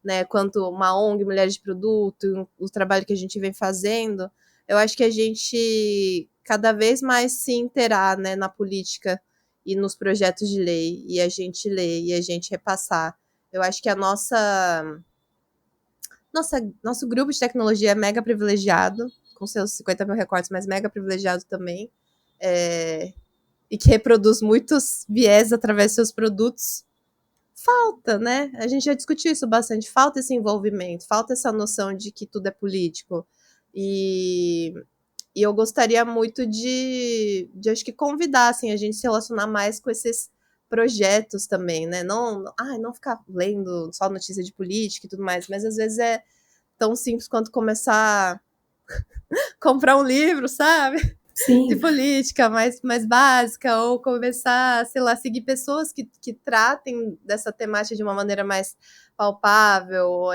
né, quanto uma ONG, Mulheres de Produto, o trabalho que a gente vem fazendo, eu acho que a gente cada vez mais se interar, né, na política e nos projetos de lei, e a gente ler e a gente repassar. Eu acho que nosso grupo de tecnologia é mega privilegiado, com seus 50 mil recortes, mas mega privilegiado também. E que reproduz muitos viés através de seus produtos, falta, né? A gente já discutiu isso bastante, falta esse envolvimento, falta essa noção de que tudo é político. E eu gostaria muito de acho que convidar, assim, a gente se relacionar mais com esses projetos também, né? Não ficar lendo só notícia de política e tudo mais, mas às vezes é tão simples quanto começar a comprar um livro, sabe? De Sim, política mais básica, ou começar, sei lá, seguir pessoas que tratem dessa temática de uma maneira mais palpável,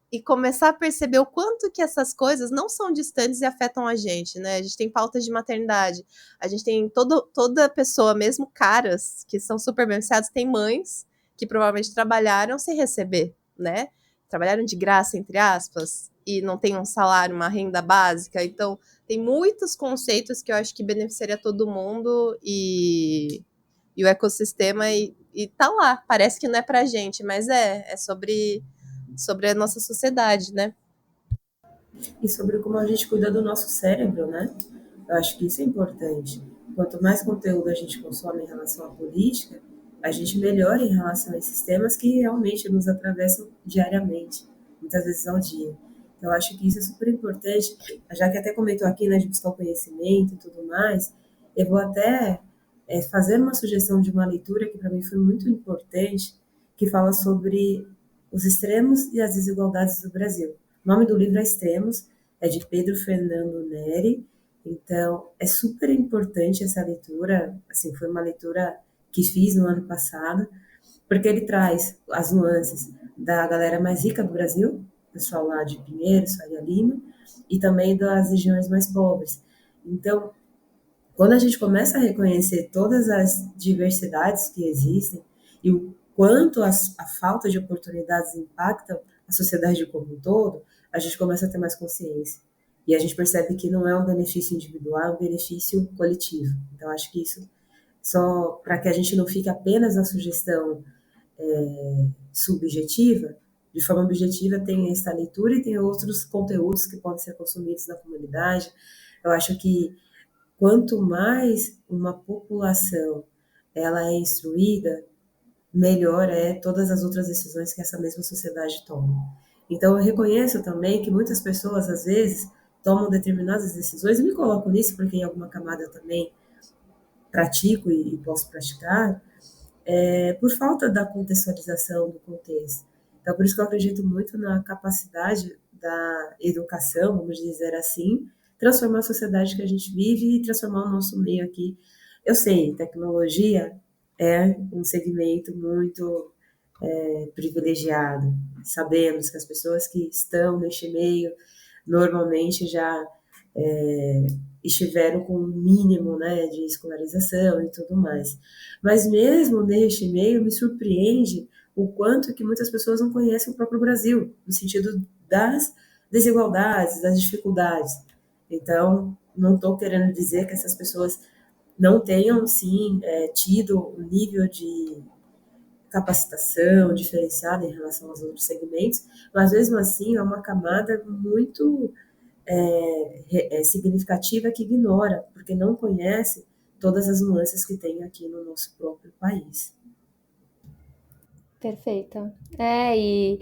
e começar a perceber o quanto que essas coisas não são distantes e afetam a gente, né? A gente tem pautas de maternidade, a gente tem toda pessoa, mesmo caras, que são super beneficiadas, tem mães que provavelmente trabalharam sem receber, né? Trabalharam de graça, entre aspas, e não tem um salário, uma renda básica, então tem muitos conceitos que eu acho que beneficiaria todo mundo e o ecossistema e tá lá. Parece que não é pra gente, mas é sobre a nossa sociedade, né? e sobre como a gente cuida do nosso cérebro, né? Eu acho que isso é importante. Quanto mais conteúdo a gente consome em relação à política, a gente melhora em relação a esses temas que realmente nos atravessam diariamente, muitas vezes ao dia. Então, eu acho que isso é super importante, já que até comentou aqui, né, de buscar o conhecimento e tudo mais, eu vou até fazer uma sugestão de uma leitura que para mim foi muito importante, que fala sobre os extremos e as desigualdades do Brasil. O nome do livro é Extremos, é de Pedro Fernando Neri, então é super importante essa leitura, assim, foi uma leitura que fiz no ano passado, porque ele traz as nuances da galera mais rica do Brasil, pessoal lá de Pinheiros, Faria Lima, e também das regiões mais pobres. Então, quando a gente começa a reconhecer todas as diversidades que existem e o quanto a falta de oportunidades impactam a sociedade como um todo, a gente começa a ter mais consciência. E a gente percebe que não é um benefício individual, é um benefício coletivo. Então, acho que isso, só para que a gente não fique apenas na sugestão subjetiva, de forma objetiva tem essa leitura e tem outros conteúdos que podem ser consumidos na comunidade. Eu acho que quanto mais uma população ela é instruída, melhor é todas as outras decisões que essa mesma sociedade toma. Então, eu reconheço também que muitas pessoas, às vezes, tomam determinadas decisões, e me coloco nisso porque em alguma camada eu também pratico e posso praticar, por falta da contextualização do contexto. Então, por isso que eu acredito muito na capacidade da educação, vamos dizer assim, transformar a sociedade que a gente vive e transformar o nosso meio aqui. Eu sei, tecnologia é um segmento muito privilegiado. Sabemos que as pessoas que estão neste meio normalmente já estiveram com um mínimo, né, de escolarização e tudo mais. Mas mesmo neste meio, me surpreende o quanto que muitas pessoas não conhecem o próprio Brasil, no sentido das desigualdades, das dificuldades. Então, não estou querendo dizer que essas pessoas não tenham, sim, tido um nível de capacitação diferenciada em relação aos outros segmentos, mas mesmo assim é uma camada muito significativa que ignora, porque não conhece todas as nuances que tem aqui no nosso próprio país. Perfeita. E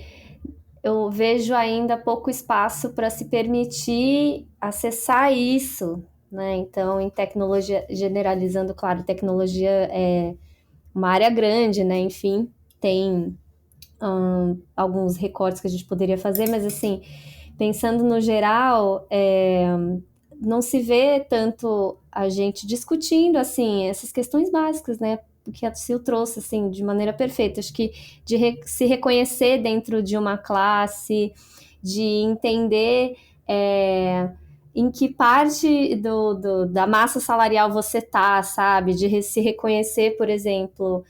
eu vejo ainda pouco espaço para se permitir acessar isso, né? Então, em tecnologia, generalizando, claro, tecnologia é uma área grande, né? Enfim, tem alguns recortes que a gente poderia fazer, mas assim, pensando no geral, não se vê tanto a gente discutindo assim essas questões básicas, né? Que a Sil trouxe assim de maneira perfeita. Acho que se reconhecer dentro de uma classe, de entender em que parte da massa salarial você tá, sabe? De se reconhecer, por exemplo,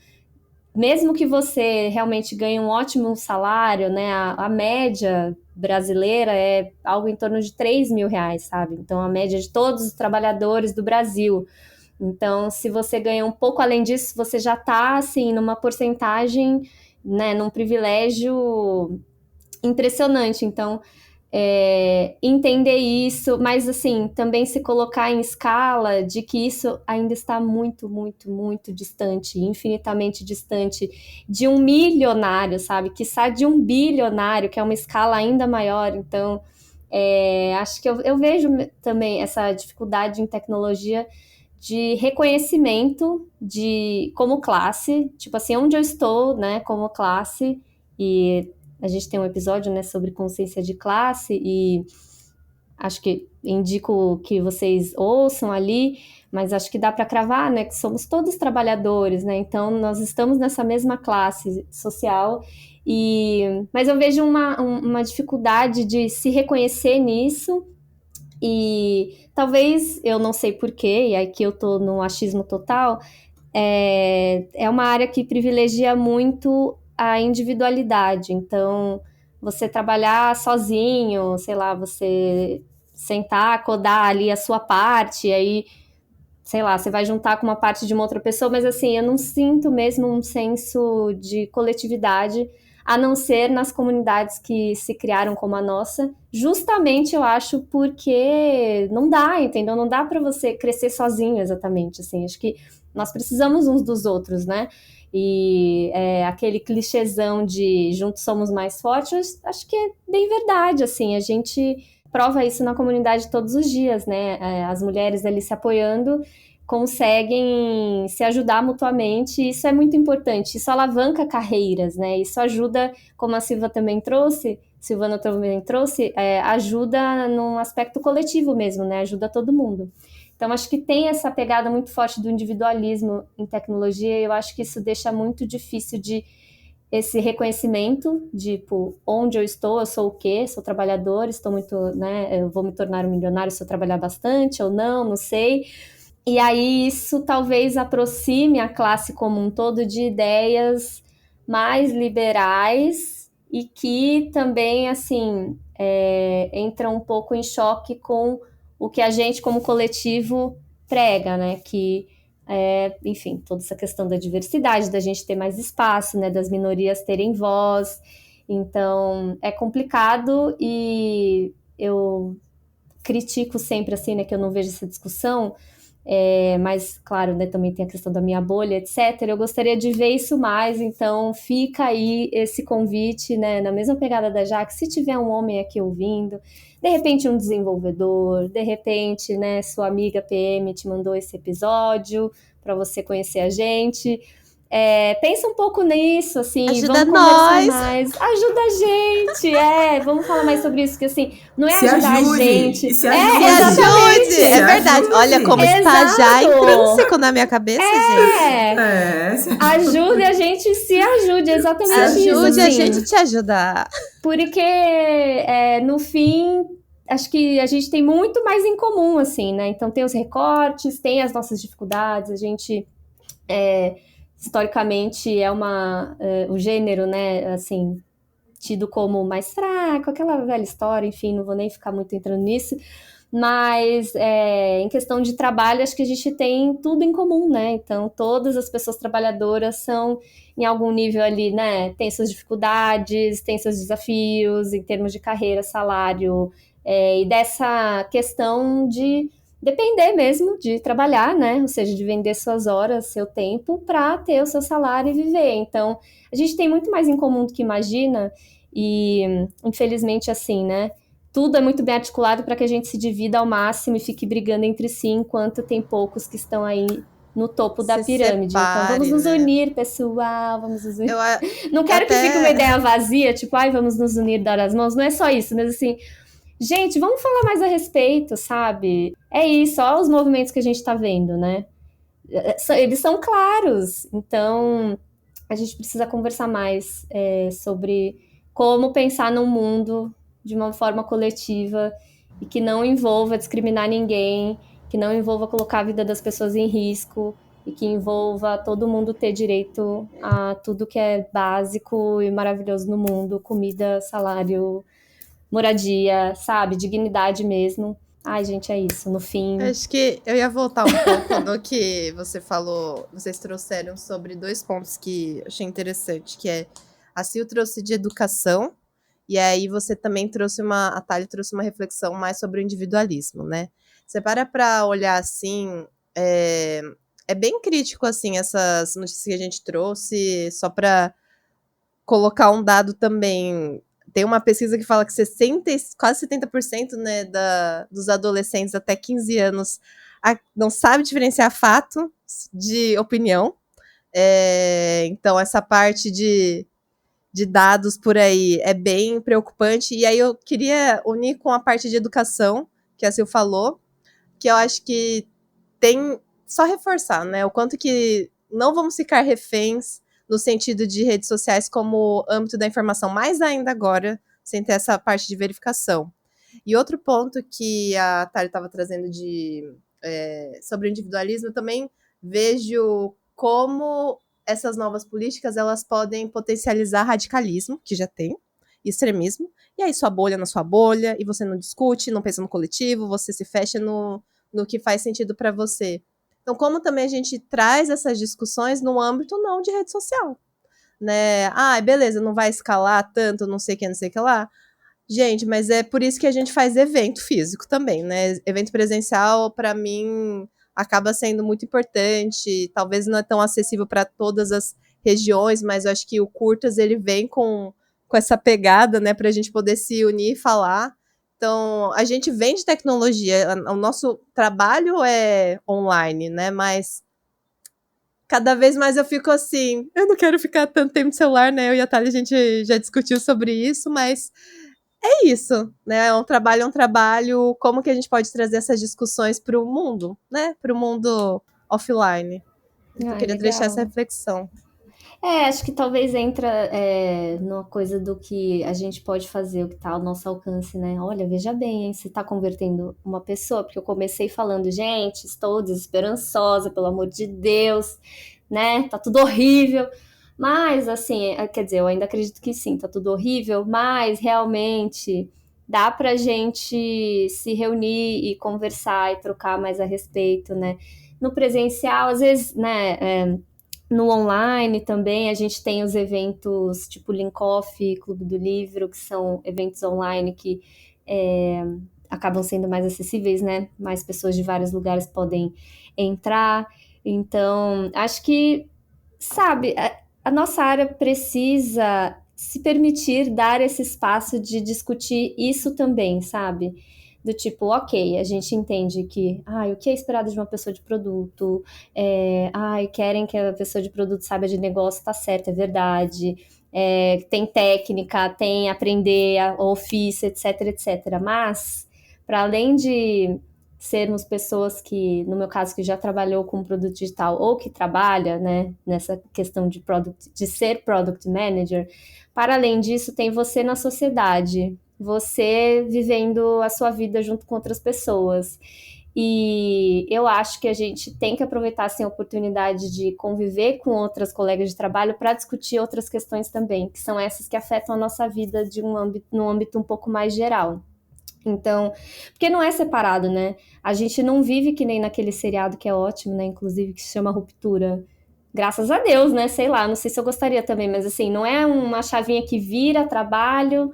mesmo que você realmente ganhe um ótimo salário, né? A média brasileira é algo em torno de R$ 3.000, sabe? Então, a média de todos os trabalhadores do Brasil. Então, se você ganha um pouco além disso, você já está, assim, numa porcentagem, né? Num privilégio impressionante. Então, entender isso, mas assim, também se colocar em escala de que isso ainda está muito, muito, muito distante, infinitamente distante de um milionário, sabe? Quiçá de um bilionário, que é uma escala ainda maior. Então, acho que eu vejo também essa dificuldade em tecnologia de reconhecimento como classe, tipo assim, onde eu estou, né, como classe, e a gente tem um episódio, né, sobre consciência de classe e acho que indico que vocês ouçam ali, mas acho que dá para cravar, né, que somos todos trabalhadores, né, então nós estamos nessa mesma classe social, mas eu vejo uma dificuldade de se reconhecer nisso e talvez, eu não sei porquê, e aqui eu tô no achismo total, é uma área que privilegia muito a individualidade. Então, você trabalhar sozinho, sei lá, você sentar, codar ali a sua parte, aí, sei lá, você vai juntar com uma parte de uma outra pessoa, mas assim, eu não sinto mesmo um senso de coletividade, a não ser nas comunidades que se criaram como a nossa, justamente eu acho porque não dá, entendeu? Não dá para você crescer sozinho exatamente, assim, acho que nós precisamos uns dos outros, né? e aquele clichêzão de juntos somos mais fortes, acho que é bem verdade, assim, a gente prova isso na comunidade todos os dias, né? As mulheres ali se apoiando conseguem se ajudar mutuamente, e isso é muito importante, isso alavanca carreiras, né? Isso ajuda, como a Silvana também trouxe, ajuda num aspecto coletivo mesmo, né? Ajuda todo mundo. Então, acho que tem essa pegada muito forte do individualismo em tecnologia, e eu acho que isso deixa muito difícil de esse reconhecimento de, tipo, onde eu sou o quê? Sou trabalhador, estou muito, né? Eu vou me tornar um milionário se eu trabalhar bastante ou não sei. E aí isso talvez aproxime a classe como um todo de ideias mais liberais e que também, assim, entram um pouco em choque com o que a gente, como coletivo, prega, né? Que, enfim, toda essa questão da diversidade, da gente ter mais espaço, né? Das minorias terem voz. Então, é complicado e eu critico sempre, assim, né? Que eu não vejo essa discussão, mas, claro, né, também tem a questão da minha bolha, etc. Eu gostaria de ver isso mais, então fica aí esse convite, né, na mesma pegada da Jaque, se tiver um homem aqui ouvindo, de repente um desenvolvedor, de repente, né, sua amiga PM te mandou esse episódio para você conhecer a gente. Pensa um pouco nisso, assim, Ajuda vamos conversar nós. mais. Ajuda a gente, vamos falar mais sobre isso, que assim, não é Se ajudar ajude, a gente. se Me ajude. ajude! Se É verdade. ajude. Olha como está já intrínseco na minha cabeça, gente. Se Ajude a gente, se ajude, exatamente isso. Ajude a Assim, gente te ajudar. porque no fim, acho que a gente tem muito mais em comum, assim, né? Então tem os recortes, tem as nossas dificuldades, a gente historicamente o gênero, né, assim, tido como mais fraco, aquela velha história, enfim, não vou nem ficar muito entrando nisso, mas em questão de trabalho, acho que a gente tem tudo em comum, né? Então, todas as pessoas trabalhadoras são, em algum nível ali, né? Tem suas dificuldades, tem seus desafios em termos de carreira, salário, e dessa questão de depender mesmo de trabalhar, né? Ou seja, de vender suas horas, seu tempo, para ter o seu salário e viver. Então, a gente tem muito mais em comum do que imagina, e infelizmente, assim, né? Tudo é muito bem articulado para que a gente se divida ao máximo e fique brigando entre si, enquanto tem poucos que estão aí no topo da pirâmide. Então, vamos nos unir, pessoal, vamos nos unir. Não quero que fique uma ideia vazia, tipo, vamos nos unir, dar as mãos. Não é só isso, mas assim, gente, vamos falar mais a respeito, sabe? É isso, olha os movimentos que a gente tá vendo, né? Eles são claros, então a gente precisa conversar mais sobre como pensar num mundo de uma forma coletiva e que não envolva discriminar ninguém, que não envolva colocar a vida das pessoas em risco e que envolva todo mundo ter direito a tudo que é básico e maravilhoso no mundo, comida, salário, moradia, sabe? Dignidade mesmo. Ai, gente, é isso. No fim... Acho que eu ia voltar um pouco no que você falou, vocês trouxeram sobre 2 pontos que eu achei interessante, que é a Sil trouxe de educação, e aí você também trouxe a Thalia trouxe uma reflexão mais sobre o individualismo, né? Você para olhar assim, é bem crítico, assim, essas notícias que a gente trouxe, só para colocar um dado também. Tem uma pesquisa que fala que quase 70%, né, dos adolescentes até 15 anos não sabe diferenciar fato de opinião. Então, essa parte de dados por aí é bem preocupante. E aí eu queria unir com a parte de educação, que a Sil falou, que eu acho que tem só reforçar, né, o quanto que não vamos ficar reféns no sentido de redes sociais como âmbito da informação, mais ainda agora, sem ter essa parte de verificação. E outro ponto que a Thalia estava trazendo sobre o individualismo, eu também vejo como essas novas políticas elas podem potencializar radicalismo, que já tem, extremismo, e aí sua bolha na sua bolha, e você não discute, não pensa no coletivo, você se fecha no que faz sentido para você. Então, como também a gente traz essas discussões no âmbito não de rede social, né? Beleza, não vai escalar tanto, não sei o que lá. Gente, mas é por isso que a gente faz evento físico também, né? Evento presencial, para mim, acaba sendo muito importante. Talvez não é tão acessível para todas as regiões, mas eu acho que o Curtas, ele vem com essa pegada, né, para a gente poder se unir e falar. Então, a gente vende tecnologia, o nosso trabalho é online, né, mas cada vez mais eu fico assim, eu não quero ficar tanto tempo no celular, né, eu e a Thalia, a gente já discutiu sobre isso, mas é isso, né, é um trabalho, como que a gente pode trazer essas discussões para o mundo, né, para o mundo offline. Eu queria deixar essa reflexão. Acho que talvez entra numa coisa do que a gente pode fazer, o que está ao nosso alcance, né? Olha, veja bem, hein, você está convertendo uma pessoa, porque eu comecei falando, gente, estou desesperançosa, pelo amor de Deus, né? Tá tudo horrível. Mas, assim, quer dizer, eu ainda acredito que sim, tá tudo horrível, mas realmente dá pra gente se reunir e conversar e trocar mais a respeito, né? No presencial, às vezes, né? No online também a gente tem os eventos tipo Linkoff, Clube do Livro, que são eventos online que acabam sendo mais acessíveis, né? Mais pessoas de vários lugares podem entrar. Então, acho que, sabe, a nossa área precisa se permitir dar esse espaço de discutir isso também, sabe? Do tipo, ok, a gente entende que, o que é esperado de uma pessoa de produto, querem que a pessoa de produto saiba de negócio, tá certo, é verdade, tem técnica, tem aprender, ofício, etc, etc. Mas, para além de sermos pessoas que, no meu caso, que já trabalhou com produto digital ou que trabalha, né, nessa questão de ser product manager, para além disso, tem você na sociedade, você vivendo a sua vida junto com outras pessoas. E eu acho que a gente tem que aproveitar assim, a oportunidade de conviver com outras colegas de trabalho para discutir outras questões também, que são essas que afetam a nossa vida num âmbito um pouco mais geral. Então, porque não é separado, né? A gente não vive que nem naquele seriado que é ótimo, né? Inclusive, que se chama Ruptura. Graças a Deus, né? Sei lá, não sei se eu gostaria também, mas assim, não é uma chavinha que vira trabalho,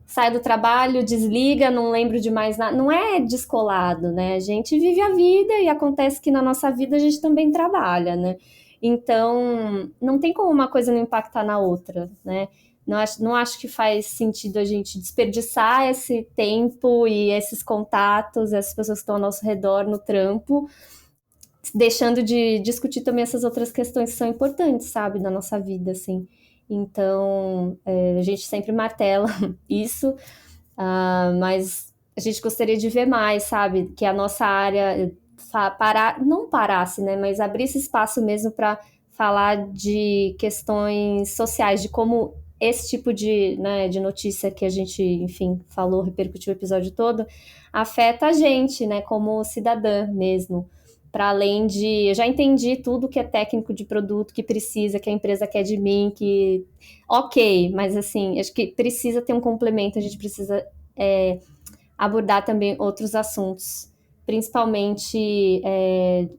sai do trabalho, desliga, não lembro de mais nada. Não é descolado, né? A gente vive a vida e acontece que na nossa vida a gente também trabalha, né? Então, não tem como uma coisa não impactar na outra, né? Não acho que faz sentido a gente desperdiçar esse tempo e esses contatos, essas pessoas que estão ao nosso redor no trampo, deixando de discutir também essas outras questões que são importantes, sabe, na nossa vida, assim. Então, a gente sempre martela isso, mas a gente gostaria de ver mais, sabe, que a nossa área não parasse, né, mas abrisse espaço mesmo para falar de questões sociais, de como esse tipo de, né, de notícia que a gente, enfim, falou, repercutiu o episódio todo, afeta a gente, né, como cidadã mesmo. Para além de, eu já entendi tudo que é técnico de produto, que precisa, que a empresa quer de mim, que ok, mas assim, acho que precisa ter um complemento, a gente precisa abordar também outros assuntos, principalmente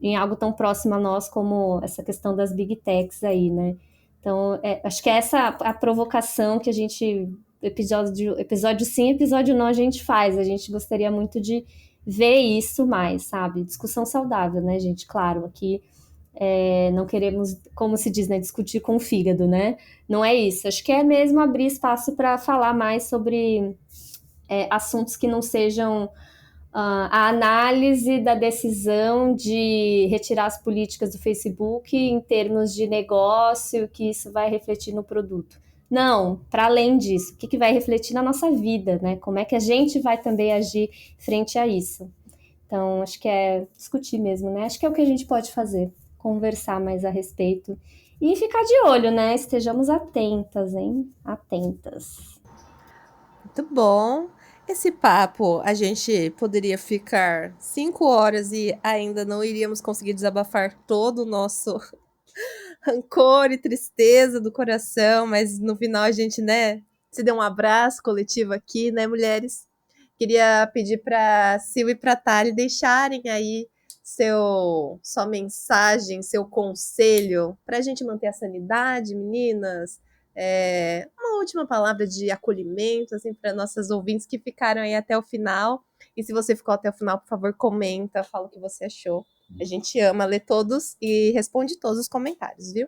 em algo tão próximo a nós como essa questão das big techs aí, né? Então, acho que essa a provocação que a gente, episódio sim, episódio não, a gente faz. A gente gostaria muito de ver isso mais, sabe? Discussão saudável, né, gente? Claro, aqui não queremos, como se diz, né, discutir com o fígado, né? Não é isso. Acho que é mesmo abrir espaço para falar mais sobre assuntos que não sejam a análise da decisão de retirar as políticas do Facebook em termos de negócio, que isso vai refletir no produto. Não, para além disso, o que vai refletir na nossa vida, né? Como é que a gente vai também agir frente a isso? Então, acho que é discutir mesmo, né? Acho que é o que a gente pode fazer, conversar mais a respeito e ficar de olho, né? Estejamos atentas, hein? Atentas. Muito bom. Esse papo, a gente poderia ficar 5 horas e ainda não iríamos conseguir desabafar todo o nosso rancor e tristeza do coração, mas no final a gente, né, se deu um abraço coletivo aqui, né, mulheres? Queria pedir para Sil e para Thali deixarem aí sua mensagem, seu conselho para a gente manter a sanidade, meninas. Uma última palavra de acolhimento assim, para nossas ouvintes que ficaram aí até o final. E se você ficou até o final, por favor, comenta, fala o que você achou. A gente ama ler todos e responde todos os comentários, viu?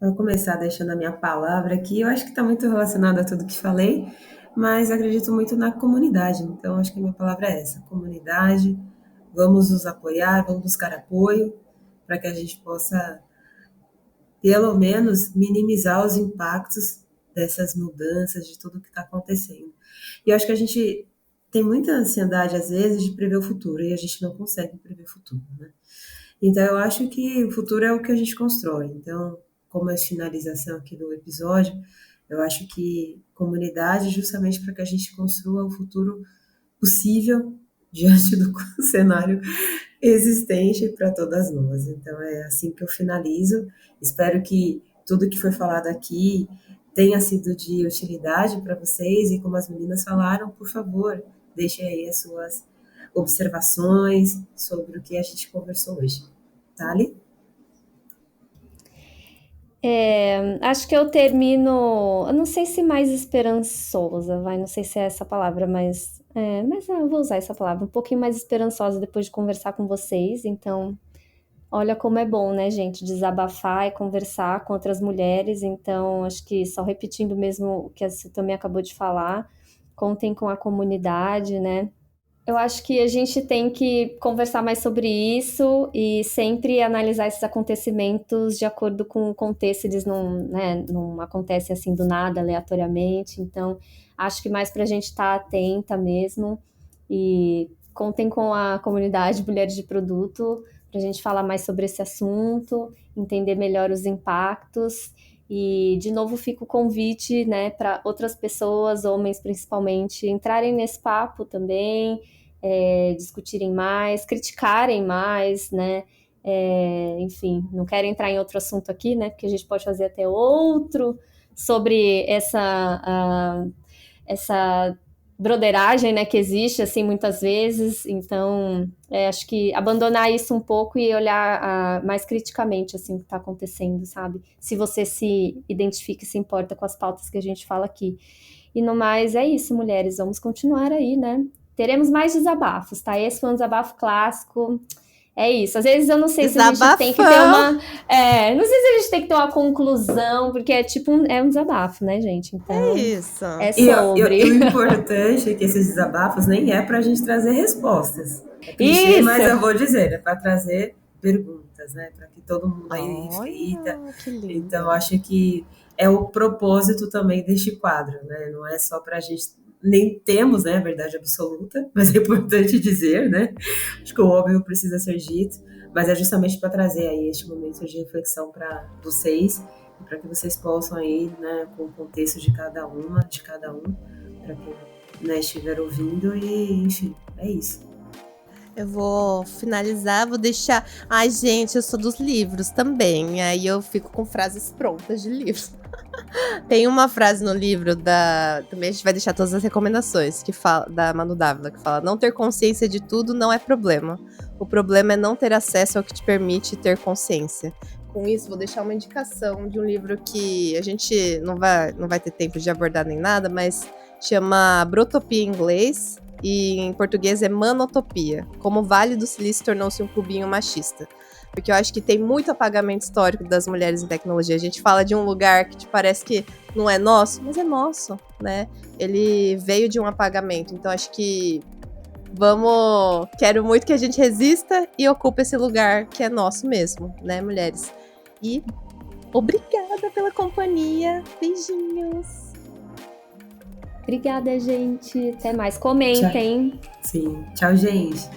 Vou começar deixando a minha palavra aqui. Eu acho que está muito relacionado a tudo que falei, mas acredito muito na comunidade. Então, acho que a minha palavra é essa: comunidade. Vamos nos apoiar, vamos buscar apoio para que a gente possa, pelo menos, minimizar os impactos dessas mudanças, de tudo que está acontecendo. E eu acho que a gente tem muita ansiedade, às vezes, de prever o futuro, e a gente não consegue prever o futuro, né? Então, eu acho que o futuro é o que a gente constrói. Então, como a finalização aqui do episódio, eu acho que comunidade, justamente para que a gente construa o futuro possível diante do cenário existente para todas nós. Então, é assim que eu finalizo. Espero que tudo que foi falado aqui tenha sido de utilidade para vocês, e como as meninas falaram, por favor, deixem aí as suas observações sobre o que a gente conversou hoje. Thali? Acho que eu termino, eu não sei se mais esperançosa, não sei se é essa palavra, mas eu vou usar essa palavra, um pouquinho mais esperançosa depois de conversar com vocês. Então, olha como é bom, né, gente, desabafar e conversar com outras mulheres. Então, acho que só repetindo mesmo o que a Sil também acabou de falar, contem com a comunidade, né? Eu acho que a gente tem que conversar mais sobre isso e sempre analisar esses acontecimentos de acordo com o contexto. Eles não acontecem assim do nada, aleatoriamente. Então, acho que mais para a gente estar atenta mesmo. E contem com a comunidade Mulheres de Produto para a gente falar mais sobre esse assunto, entender melhor os impactos. E, de novo, fica o convite, né, para outras pessoas, homens principalmente, entrarem nesse papo também, discutirem mais, criticarem mais, né? Enfim, não quero entrar em outro assunto aqui, né? Porque a gente pode fazer até outro sobre essa broderagem, né, que existe, assim, muitas vezes. Então, acho que abandonar isso um pouco e olhar mais criticamente, assim, o que está acontecendo, sabe? Se você se identifica e se importa com as pautas que a gente fala aqui. E no mais, é isso, mulheres, vamos continuar aí, né? Teremos mais desabafos, tá? Esse foi um desabafo clássico. É isso. Às vezes eu não sei se a gente tem que ter uma... não sei se a gente tem que ter uma conclusão, porque é tipo um desabafo, né, gente? Então, É isso. É sobre... E o importante é que esses desabafos nem é pra gente trazer respostas. É clichê, isso. mas eu vou dizer, é pra trazer perguntas, né? Pra que todo mundo aí reflita. Então, acho que é o propósito também deste quadro, né? Não é só pra gente... Nem temos, né, a verdade absoluta, mas é importante dizer, né? Acho que o óbvio precisa ser dito, mas é justamente para trazer aí este momento de reflexão para vocês, e para que vocês possam aí, né, com o contexto de cada uma, de cada um, para quem, né, estiver ouvindo, e enfim, é isso. Eu vou finalizar, vou deixar... Ai, gente, eu sou dos livros também, aí eu fico com frases prontas de livros. Tem uma frase no livro também a gente vai deixar todas as recomendações, que fala, da Manu Dávila, que fala: não ter consciência de tudo não é problema. O problema é não ter acesso ao que te permite ter consciência. Com isso, vou deixar uma indicação de um livro que a gente não vai ter tempo de abordar nem nada, mas chama Brotopia em inglês, e em português é Manotopia. Como o Vale do Silício tornou-se um clubinho machista. Porque eu acho que tem muito apagamento histórico das mulheres em tecnologia. A gente fala de um lugar que te parece que não é nosso, mas é nosso, né? Ele veio de um apagamento. Então acho que quero muito que a gente resista e ocupe esse lugar que é nosso mesmo, né, mulheres? E obrigada pela companhia. Beijinhos. Obrigada, gente. Até mais. Comentem. Sim. Tchau, gente.